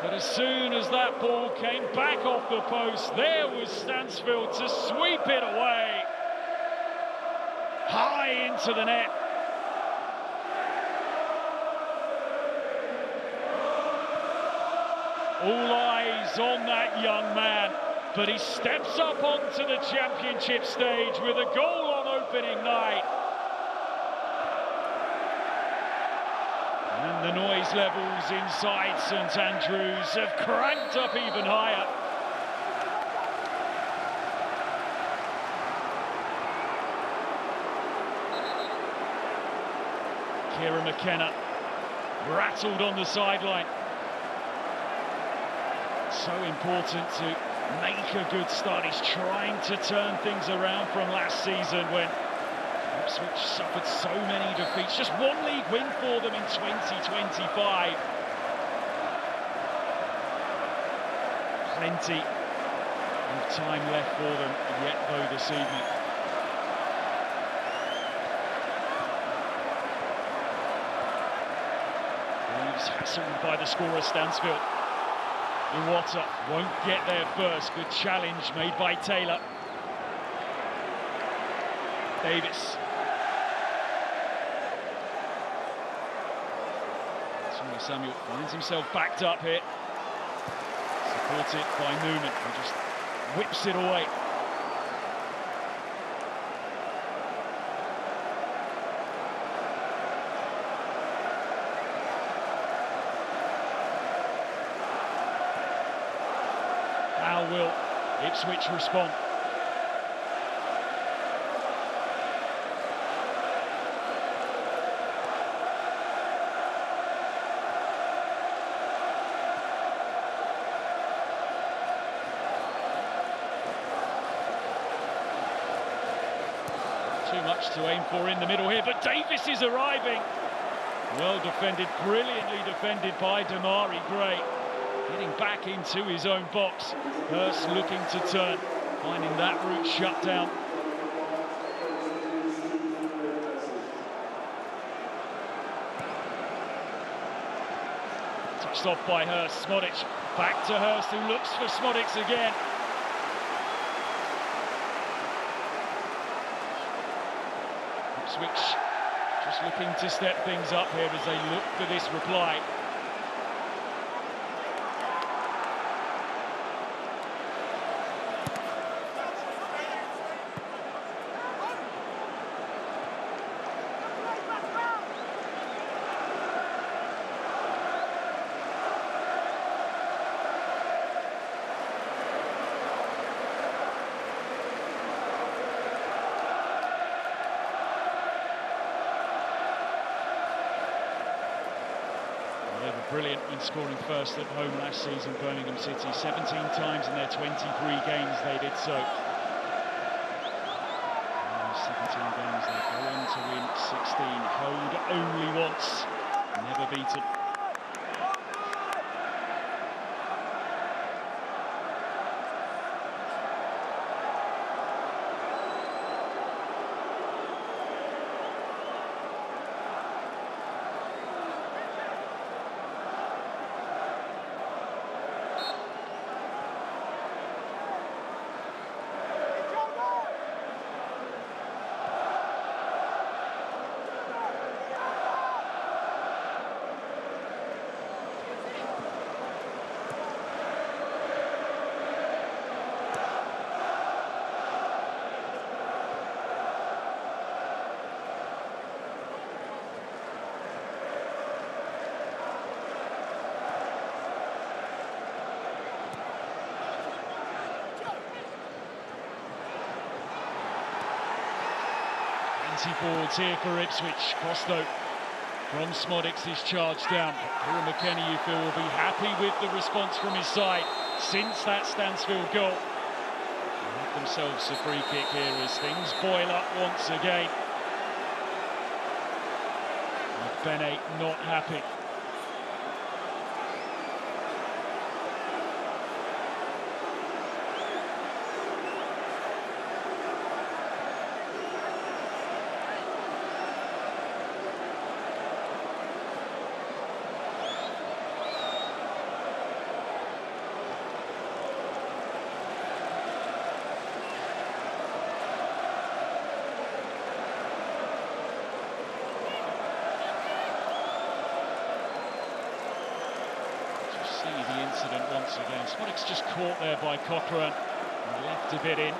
But as soon as that ball came back off the post, there was Stansfield to sweep it away. High into the net. All eyes on that young man, but he steps up onto the championship stage with a goal on opening night. And the noise levels inside St Andrews have cranked up even higher. Kieran McKenna rattled on the sideline. So important to make a good start. He's trying to turn things around from last season when Ipswich suffered so many defeats. Just one league win for them in 2025. Plenty of time left for them yet though this evening. He's hassled by the scorer, Stansfield. Iwata won't get there first. Good challenge made by Taylor. Davis. Samuel finds himself backed up here. Supported by Newman, who just whips it away. How will Ipswich respond? Too much to aim for in the middle here, but Davis is arriving. Well defended, brilliantly defended by Damari Gray. Getting back into his own box. Hurst looking to turn, finding that route shut down. Touched off by Hurst, Smodic. Back to Hurst, who looks for Smodic again. Ipswich just looking to step things up here as they look for this reply. They were brilliant when scoring first at home last season, Birmingham City. 17 times in their 23 games they did so. In those 17 games they go on to win 16. Hold only once, never beaten. Boards here for Ipswich. Costo from Smodics is charged down. Kieran McKennie, you feel, will be happy with the response from his side since that Stansfield goal. They have themselves a free kick here as things boil up once again. Bene not happy. The incident once again. Smodic's just caught there by Cochrane and left a bit in.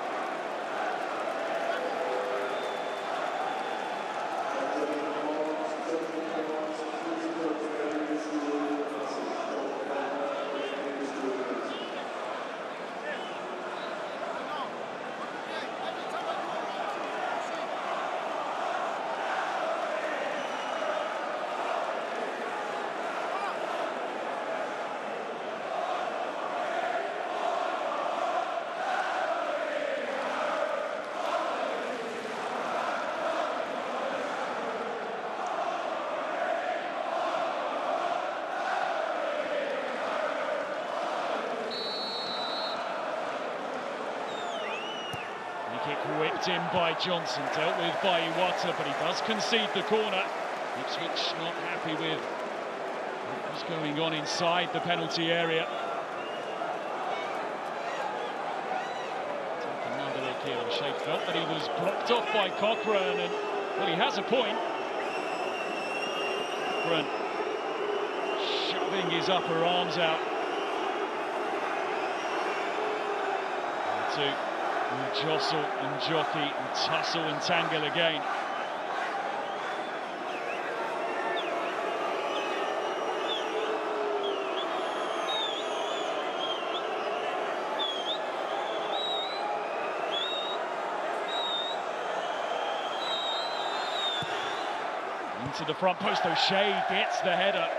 Kick whipped in by Johnson, dealt with by Iwata, but he does concede the corner. Ipswich not happy with What's going on inside the penalty area? Take another look here. Shea felt that he was blocked off by Cochrane, and well, he has a point. Cochrane shoving his upper arms out. To jostle and jockey and tussle and tangle again. Into the front post, O'Shea gets the header.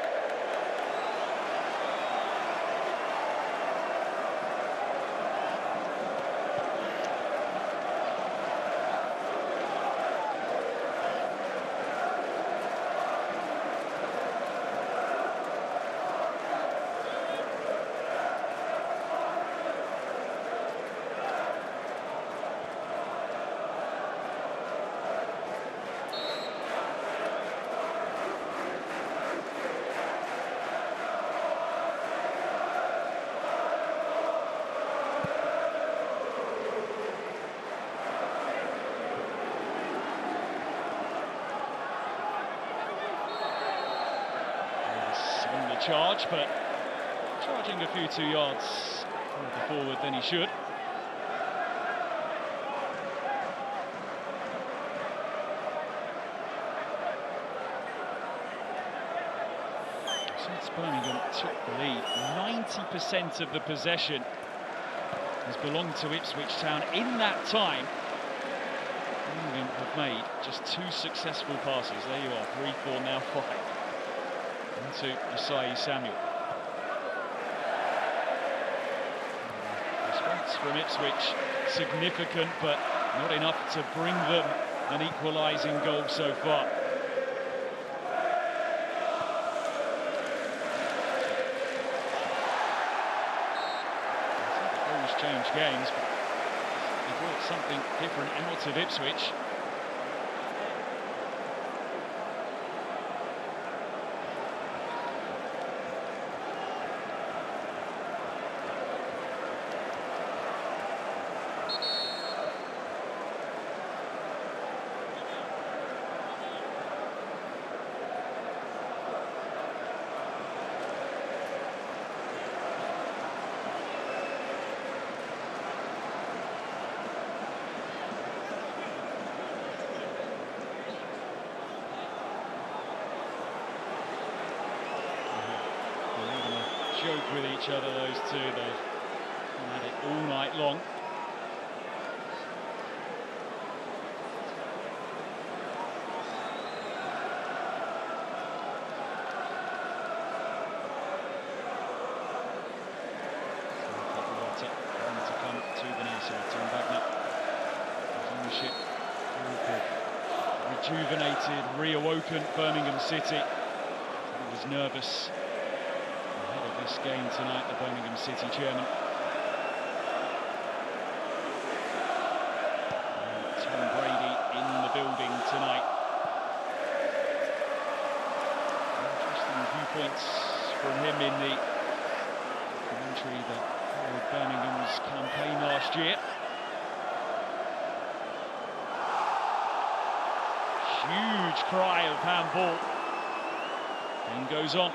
Charge, but charging a few 2 yards further forward than he should. Since Birmingham took the lead, 90% of the possession has belonged to Ipswich Town. In that time, Birmingham have made just 2 successful passes. There you are, 3-4, now 5. Into Isai Samuel. Response from Ipswich significant, but not enough to bring them an equalising goal so far. I think the goals change games, but they brought something different out of Ipswich. Joke with each other, those two. They've had it all night long. To come to the near side, turn back now. Ownership, rejuvenated, reawoken Birmingham City. He was nervous ahead of this game tonight, the Birmingham City chairman. Tom Brady in the building tonight. Interesting viewpoints from him in the commentary that followed Birmingham's campaign last year. Huge cry of handball. And goes on.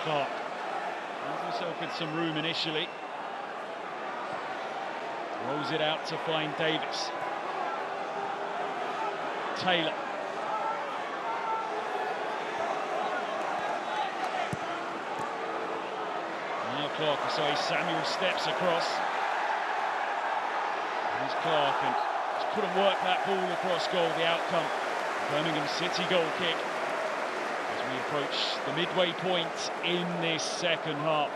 Clark finds himself with some room initially. Rolls it out to find Davis. Taylor Clark. So Samuel steps across. Here's Clark and just couldn't work that ball across goal. The outcome, Birmingham City goal kick as we approach the midway point in this second half.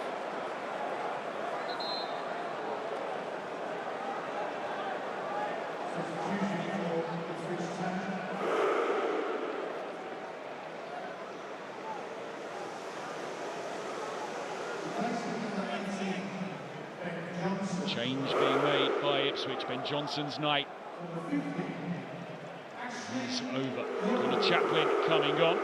Change being made by Ipswich. Ben Johnson's night is over. Connor Chaplin coming on.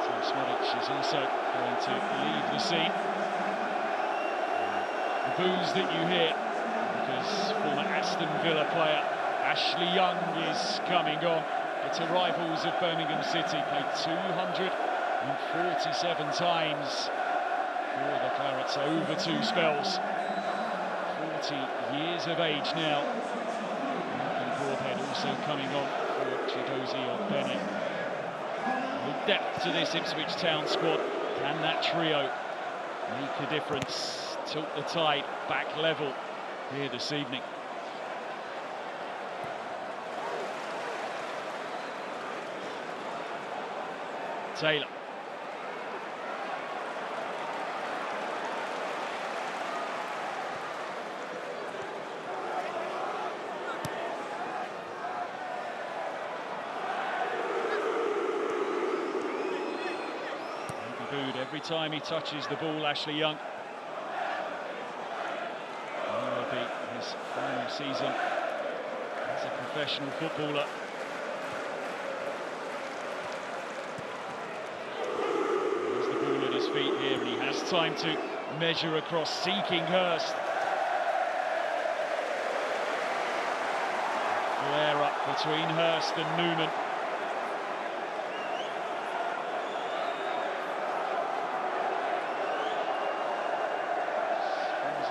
Tim Smodic is also going to leave the scene. The boos that you hear because former Aston Villa player Ashley Young is coming on. It's a rivals of Birmingham City, played 247 times for the Clarets over 2 spells. 40 years of age now. Malcolm Broadhead also coming on for Chidozie Bennett. With depth to this Ipswich Town squad, can that trio make a difference? Tilt the tide back level here this evening. Taylor. Booed every time he touches the ball, Ashley Young. And will be his final season as a professional footballer. There's the ball at his feet here, and he has time to measure across, seeking Hurst. Flare up between Hurst and Newman.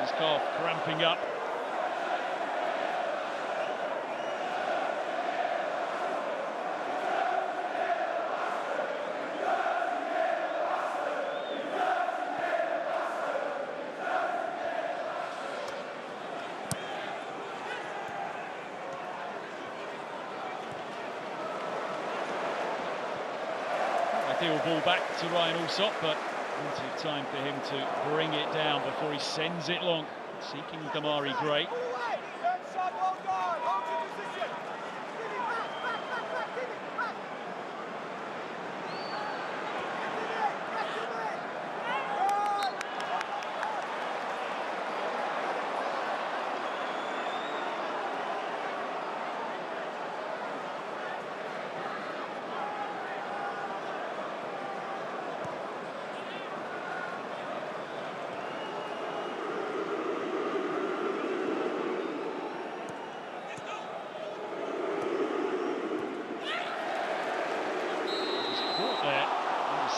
His calf cramping up. Ideal ball back to Ryan Alsop, but plenty of time for him to bring it down before he sends it long, seeking Damari Gray.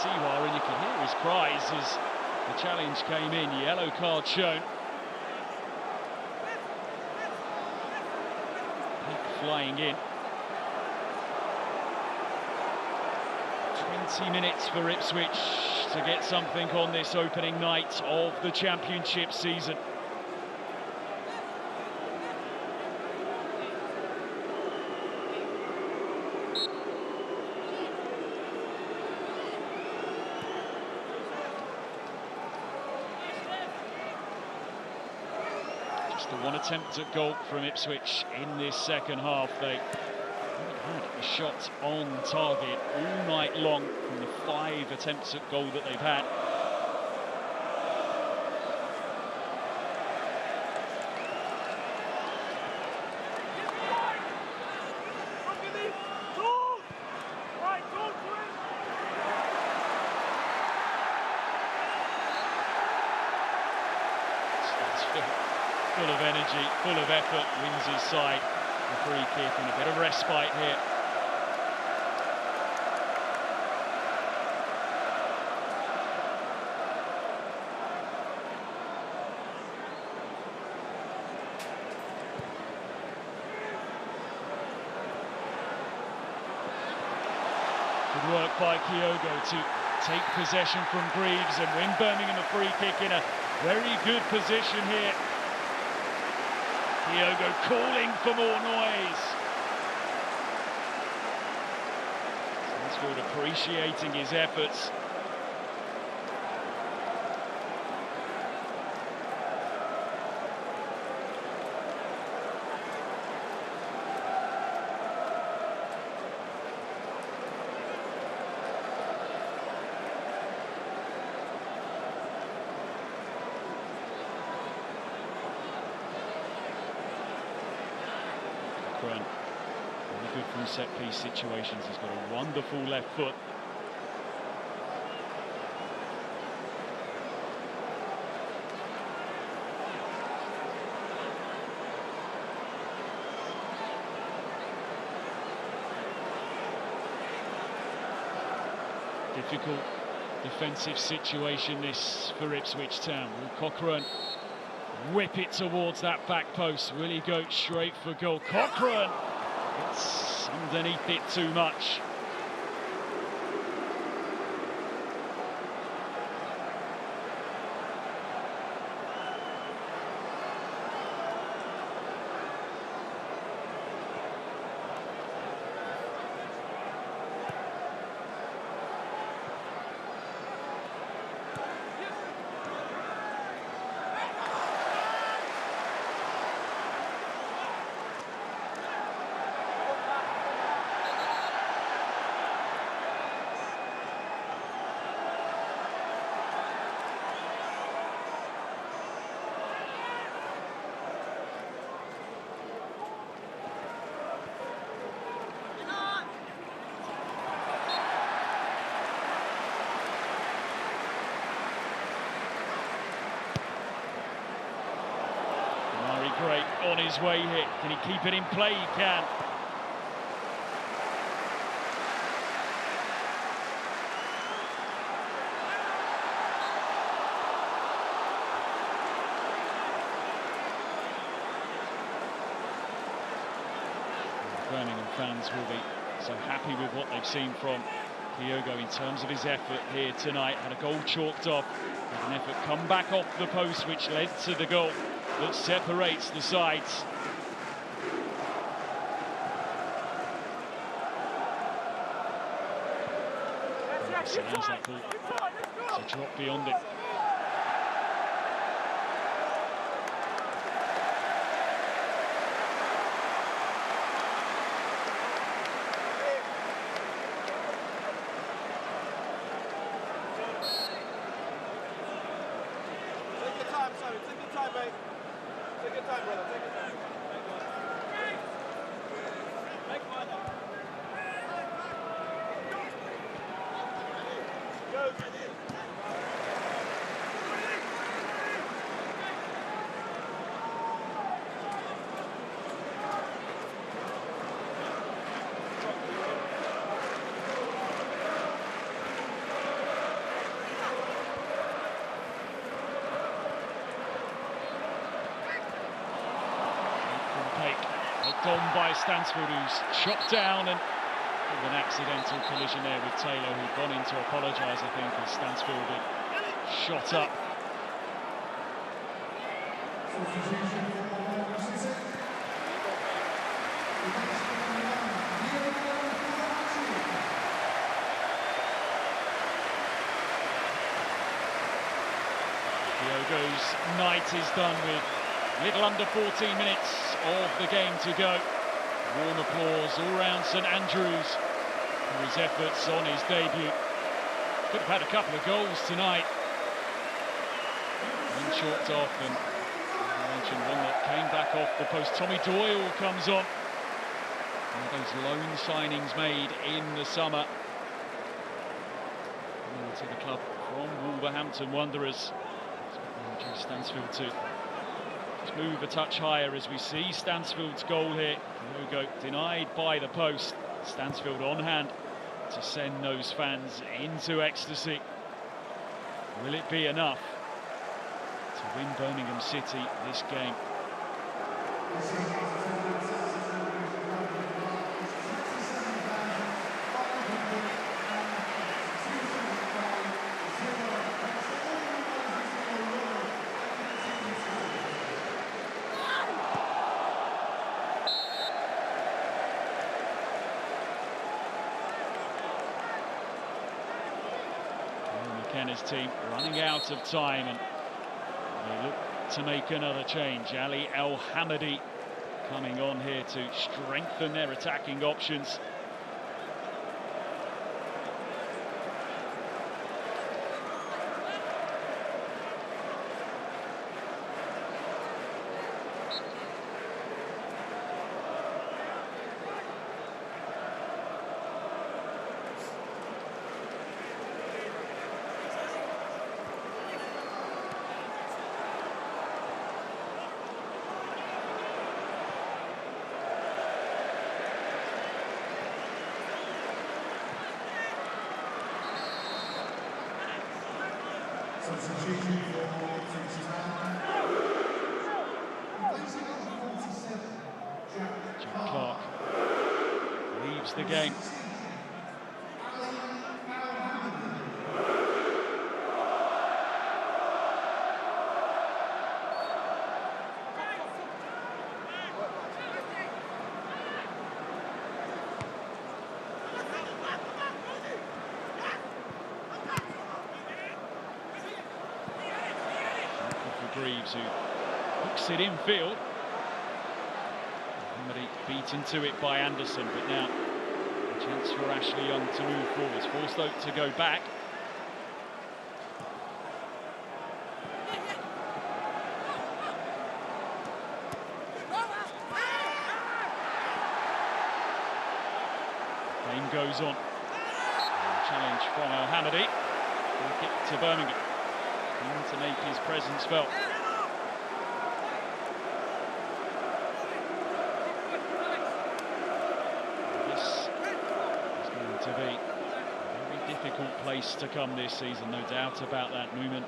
And you could hear his cries as the challenge came in. Yellow card shown. Pick flying in. 20 minutes for Ipswich to get something on this opening night of the championship season. The one attempt at goal from Ipswich in this second half. They haven't had a shot on target all night long from the 5 attempts at goal that they've had. Full of energy, full of effort, wins his side. The free kick and a bit of respite here. Good work by Kyogo to take possession from Greaves and win Birmingham a free kick in a very good position here. Diogo calling for more noise. Stansfield appreciating his efforts. Very good from set-piece situations. He's got a wonderful left foot. Difficult defensive situation this for Ipswich Town. Will Cochrane whip it towards that back post? Will he go straight for goal? Cochrane! It's underneath it too much. Great on his way here. Can he keep it in play? He can. Birmingham fans will be so happy with what they've seen from Diogo in terms of his effort here tonight. Had a goal chalked off, had an effort come back off the post which led to the goal that separates the sides. Allows that ball to drop beyond it. Take your time, sorry. Take your time, mate. Take your time, brother. Take your time. Make one. Go. On by Stansfield, who's shot down, and with an accidental collision there with Taylor, who'd gone in to apologise, I think, as Stansfield had shot up. Diogo's night is done with little under 14 minutes of the game to go. Warm applause all round St Andrews for his efforts on his debut. Could have had a couple of goals tonight. One chalked off, and I mentioned one that came back off the post. Tommy Doyle comes on. One of those loan signings made in the summer. To the club from Wolverhampton Wanderers. Andrew Stansfield too. Let's move a touch higher as we see Stansfield's goal here. Diogo denied by the post. Stansfield on hand to send those fans into ecstasy. Will it be enough to win Birmingham City this game? McKenna's team running out of time, and they look to make another change. Ali El Hamadi coming on here to strengthen their attacking options. Substitution for Ipswich Town. Replacing number 47, Jack Clark leaves the game. Greaves, who hooks it infield. Somebody beaten to it by Anderson, but now a chance for Ashley Young to move forwards. Forced out to go back. Game goes on. Challenge from El Hamadi. Kick to Birmingham. To make his presence felt. This is going to be a very difficult place to come this season, no doubt about that. Newman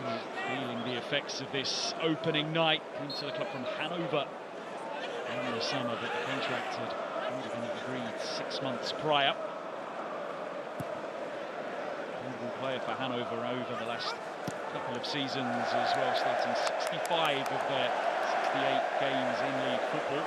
really feeling the effects of this opening night. Came to the club from Hanover in the summer, but the contract had already been agreed 6 months prior. Player for Hanover over the last couple of seasons as well, starting 65 of their 68 games in league football.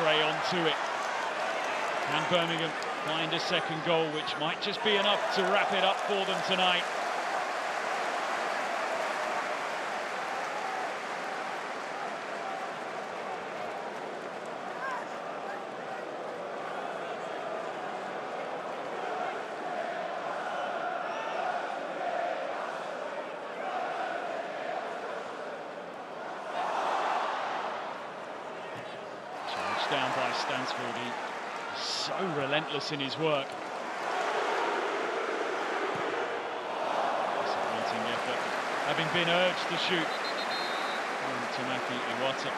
Gray onto it. Can Birmingham find a second goal, which might just be enough to wrap it up for them tonight? Down by Stansfield, he's so relentless in his work. Disappointing effort, having been urged to shoot. Tamaki Iwata.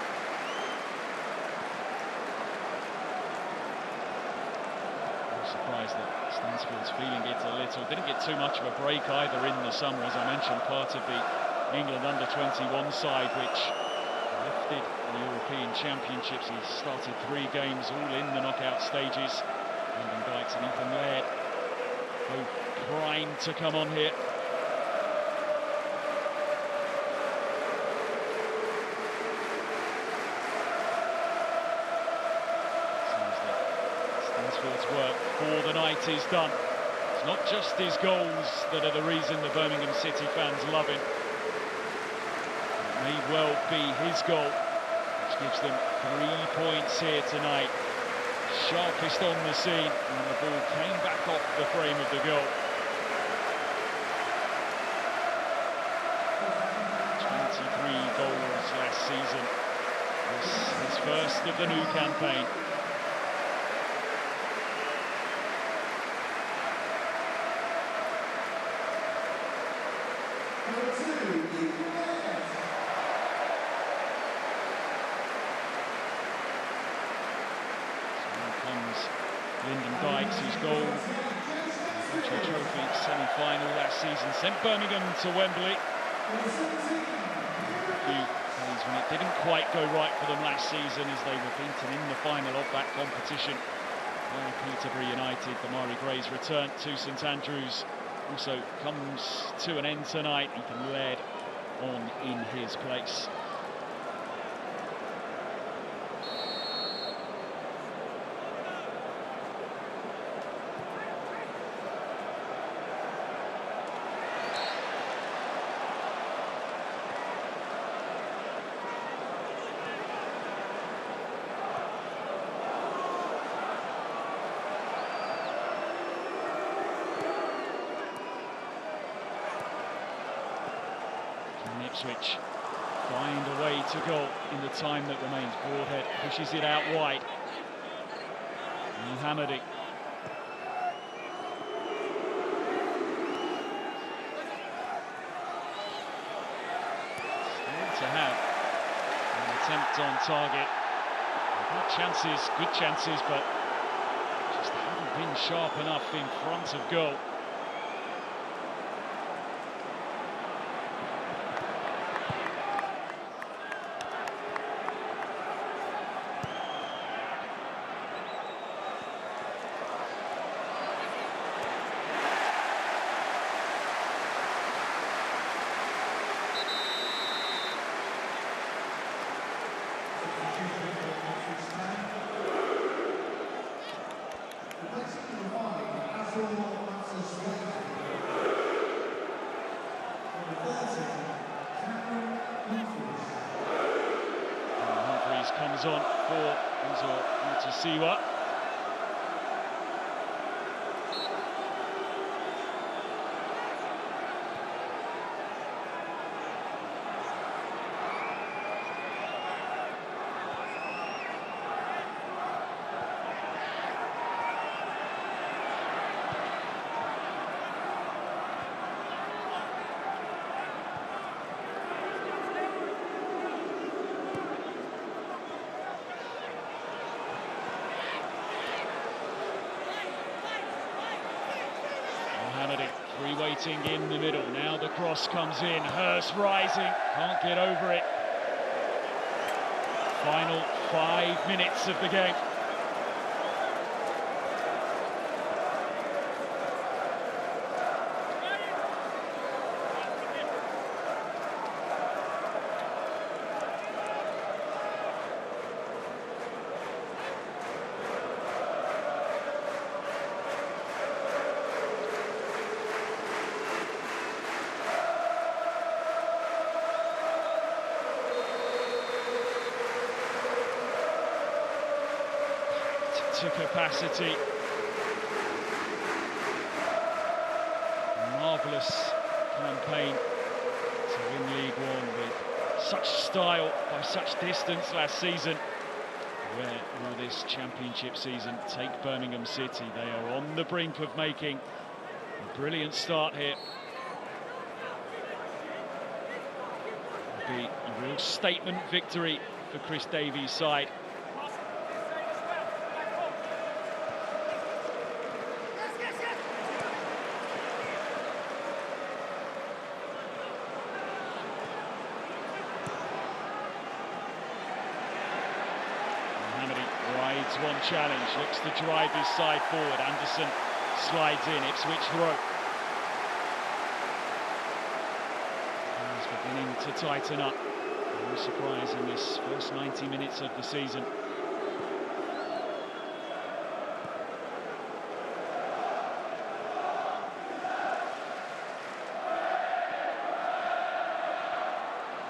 I'm surprised that Stansfield's feeling it a little. Didn't get too much of a break either in the summer, as I mentioned, part of the England under-21 side, which lifted the European Championships. He started 3 games, all in the knockout stages. Lyndon Dykes and Ethan Laird both primed to come on here. Seems that Stansfield's work for the night is done. It's not just his goals that are the reason the Birmingham City fans love him. May well be his goal, which gives them 3 points here tonight. Sharpest on the scene, and the ball came back off the frame of the goal. 23 goals last season. This is his first of the new campaign. Lyndon Dykes, his goal, the Trophy semi-final last season, sent Birmingham to Wembley. Few days when it didn't quite go right for them last season as they were beaten in the final of that competition by Peterborough United. The Murray Greys return to St Andrews also comes to an end tonight. Ethan Laird on in his place. Ipswich find a way to goal in the time that remains. Broadhead pushes it out wide. Hamady. Still to have an attempt on target. Good chances, but just haven't been sharp enough in front of goal. Comes on for Utasiwa. Waiting in the middle. Now the cross comes in. Hurst rising. Can't get over it. Final 5 minutes of the game. To capacity. Marvellous campaign to win League One with such style by such distance last season. Where will this championship season take Birmingham City? They are on the brink of making a brilliant start here. It'll be a real statement victory for Chris Davies' side. One challenge, looks to drive his side forward. Anderson slides in, Ipswich throw. He's beginning to tighten up. No surprise in this first 90 minutes of the season.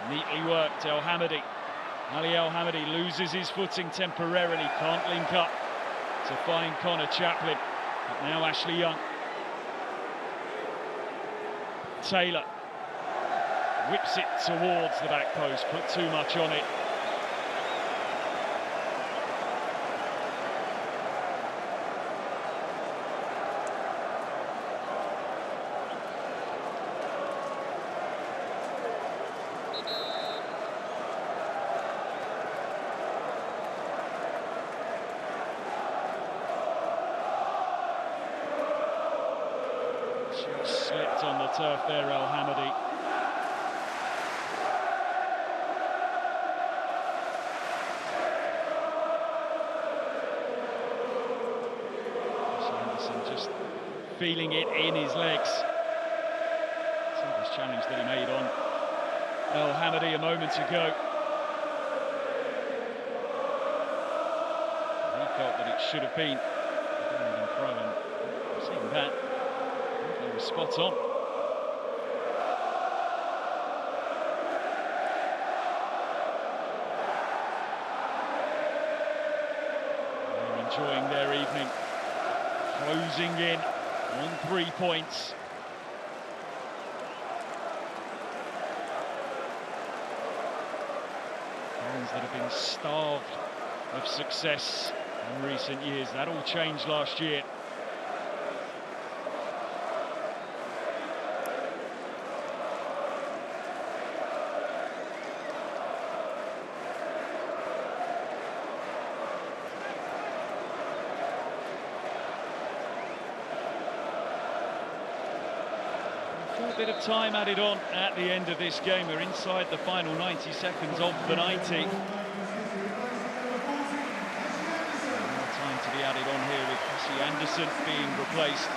Neatly worked, El Hamady. Ali El Hamady loses his footing temporarily, can't link up to find Connor Chaplin. But now Ashley Young. Taylor whips it towards the back post, put too much on it. Slipped on the turf there, El Hamady. just feeling it in his legs. This challenge that he made on El Hamadi a moment ago. He felt that it should have been a Birmingham throw, and seeing that, he was spot on. They're enjoying their evening, closing in on 3 points. Fans that have been starved of success in recent years. That all changed last year. A bit of time added on at the end of this game. We're inside the final 90 seconds of the 90. More time to be added on here with Cassie Anderson being replaced.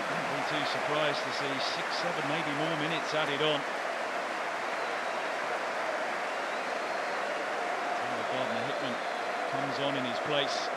Wouldn't be too surprised to see 6, 7, maybe more minutes added on. Gardner Hickman comes on in his place.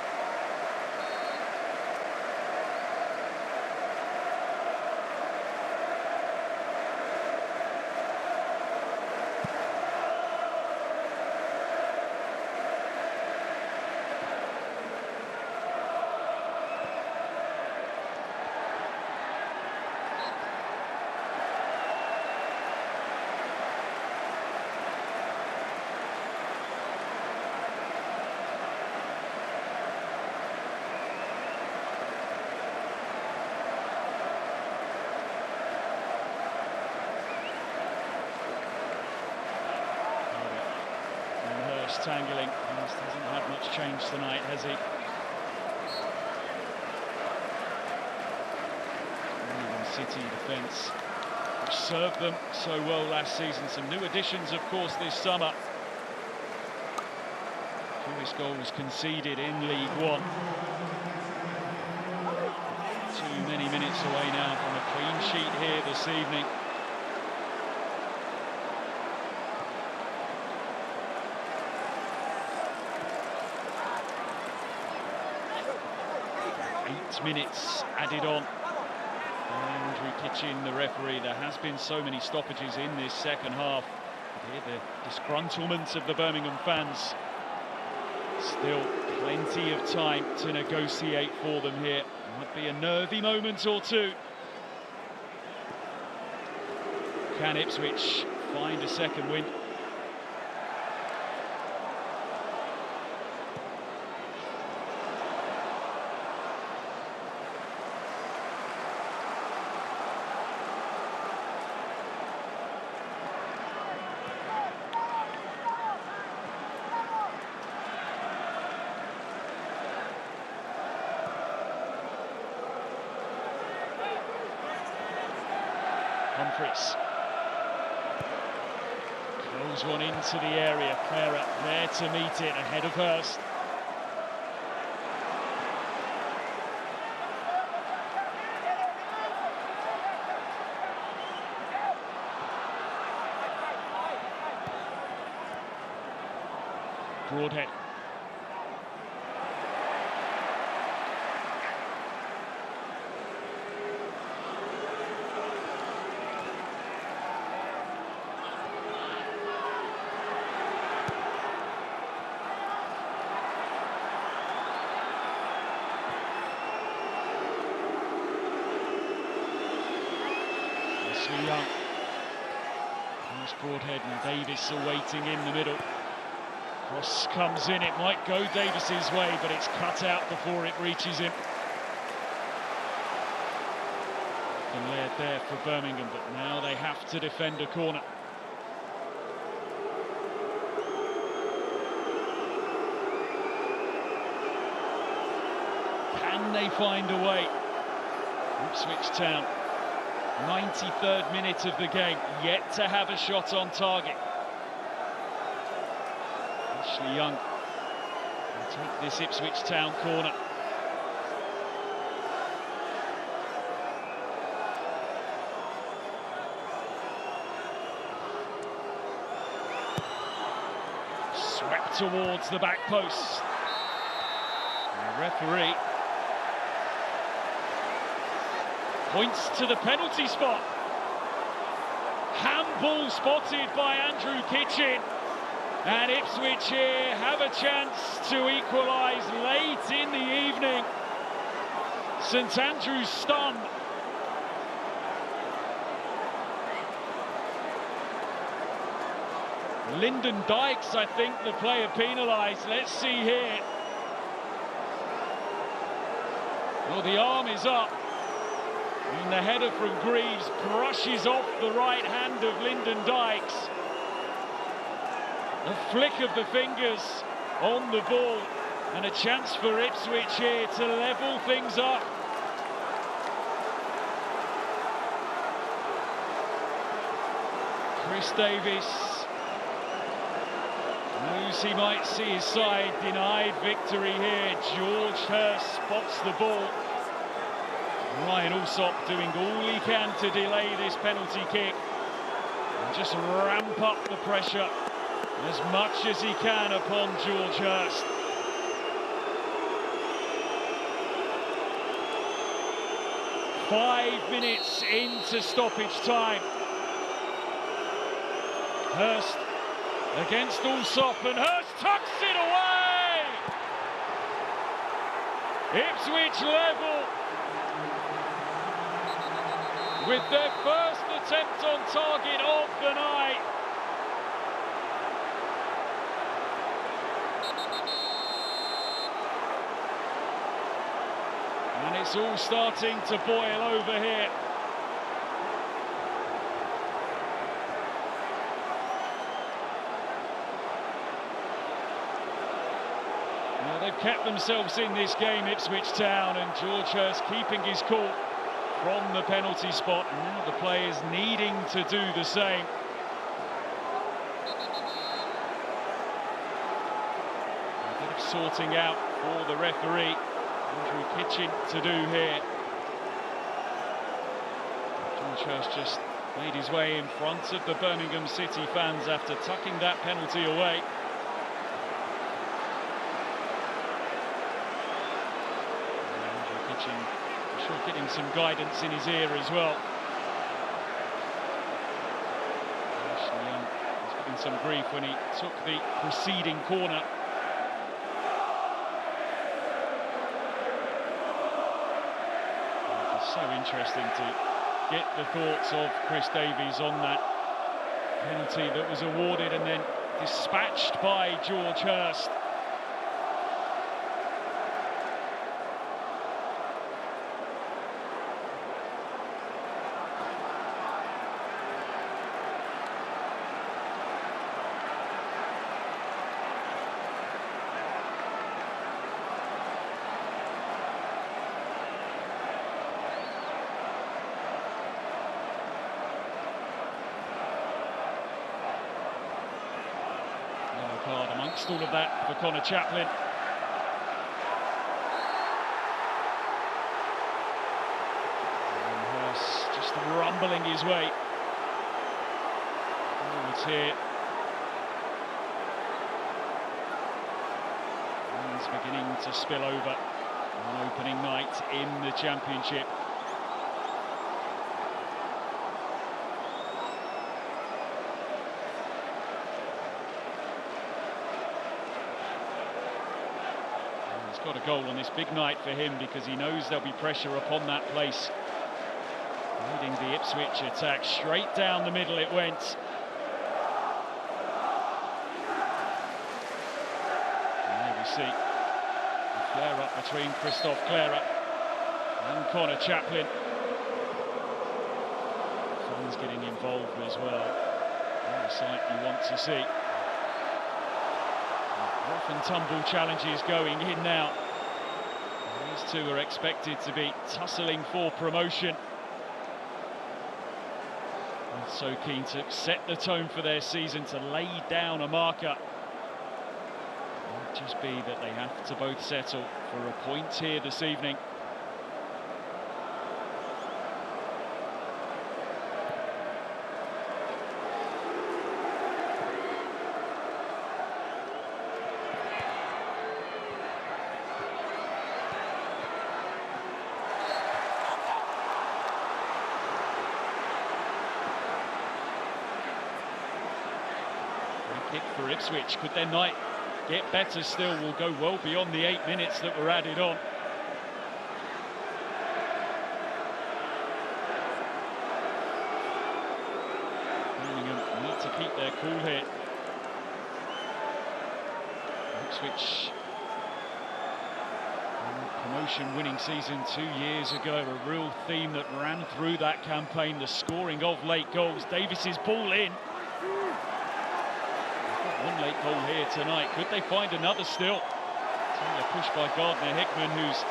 Tangling, hasn't had much change tonight, has he? Birmingham City defence, which served them so well last season. Some new additions, of course, this summer. Fewest goals conceded in League One. Too many minutes away now from a clean sheet here this evening. Minutes added on. Andrew Kitchen, the referee. There has been so many stoppages in this second half. Here the disgruntlement of the Birmingham fans. Still plenty of time to negotiate for them here. Might be a nervy moment or two. Can Ipswich find a second win? Humphreys throws one into the area. Clara there to meet it ahead of Hurst. Broadhead. Young. There's Broadhead and Davis awaiting in the middle. Cross comes in, it might go Davis's way, but it's cut out before it reaches him. And led there for Birmingham, but now they have to defend a corner. Can they find a way? Ipswich Town. 93rd minute of the game, yet to have a shot on target. Ashley Young will take this Ipswich Town corner. towards the back post. And the referee points to the penalty spot. Handball spotted by Andrew Kitchen. And Ipswich here have a chance to equalise late in the evening. St Andrew's stunned. Lyndon Dykes, I think, the player penalised. Let's see here. Well, the arm is up. And the header from Greaves brushes off the right hand of Lyndon Dykes. A flick of the fingers on the ball, and a chance for Ipswich here to level things up. Chris Davies knows he might see his side denied victory here. George Hurst spots the ball. Ryan Alsop doing all he can to delay this penalty kick and just ramp up the pressure as much as he can upon George Hurst. Five minutes into stoppage time. Hurst against Alsop, and Hurst tucks it away! Ipswich level with their first attempt on target of the night. And it's all starting to boil over here. Well, they've kept themselves in this game, Ipswich Town, and George Hurst keeping his cool from the penalty spot, and now the players needing to do the same. A bit of sorting out for the referee, Andrew Kitchen, to do here. George Hurst just made his way in front of the Birmingham City fans after tucking that penalty away. Andrew Kitchen, I'm sure, getting some guidance in his ear as well. Ashley Young was getting some grief when he took the preceding corner. It's so interesting to get the thoughts of Chris Davies on that penalty that was awarded and then dispatched by George Hurst. Card amongst all of that for Connor Chaplin. And Hurst just rumbling his way forwards here. And he's beginning to spill over on opening night in the Championship. Got a goal on this big night for him because he knows there'll be pressure upon that place. Leading the Ipswich attack, straight down the middle it went. And there we see the flare-up between Christophe Clara and Connor Chaplin. Fans getting involved as well. What a sight you want to see. Rough and tumble challenges going in now. These two are expected to be tussling for promotion. And so keen to set the tone for their season, to lay down a marker. It might just be that they have to both settle for a point here this evening. kick for Ipswich. Could their night get better still? Will go well beyond the 8 minutes that were added on. Birmingham need to keep their cool here. Ipswich, promotion winning season 2 years ago, a real theme that ran through that campaign, the scoring of late goals. Davis's ball in. One late goal here tonight. Could they find another still? A push by Gardner Hickman, who's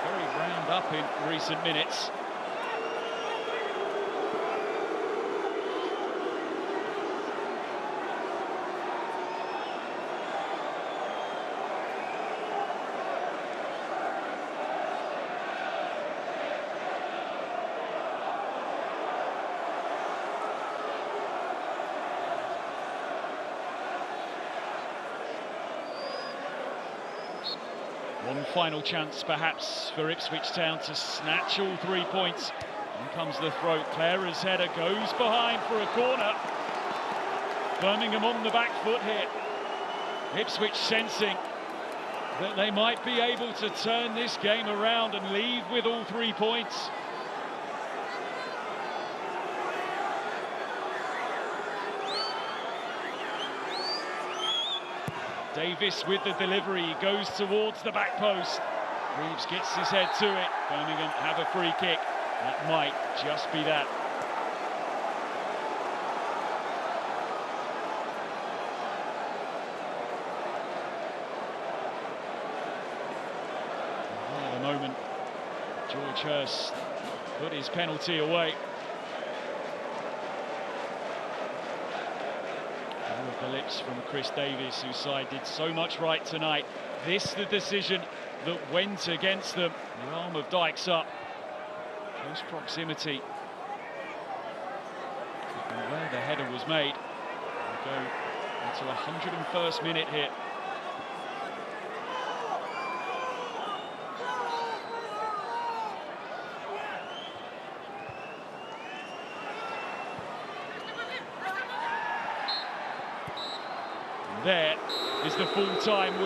very round up in recent minutes. One final chance, perhaps, for Ipswich Town to snatch all 3 points. In comes the throw. Clara's header goes behind for a corner. Birmingham on the back foot here. Ipswich sensing that they might be able to turn this game around and leave with all 3 points. Davis with the delivery, he goes towards the back post. Reeves gets his head to it. Birmingham have a free kick. That might just be that. At the moment, George Hurst put his penalty away. The lips from Chris Davis, whose side did so much right tonight. This the decision that went against them. The arm of Dykes up. Close proximity. And where the header was made. We'll go into 101st minute here. There is the full-time whistle.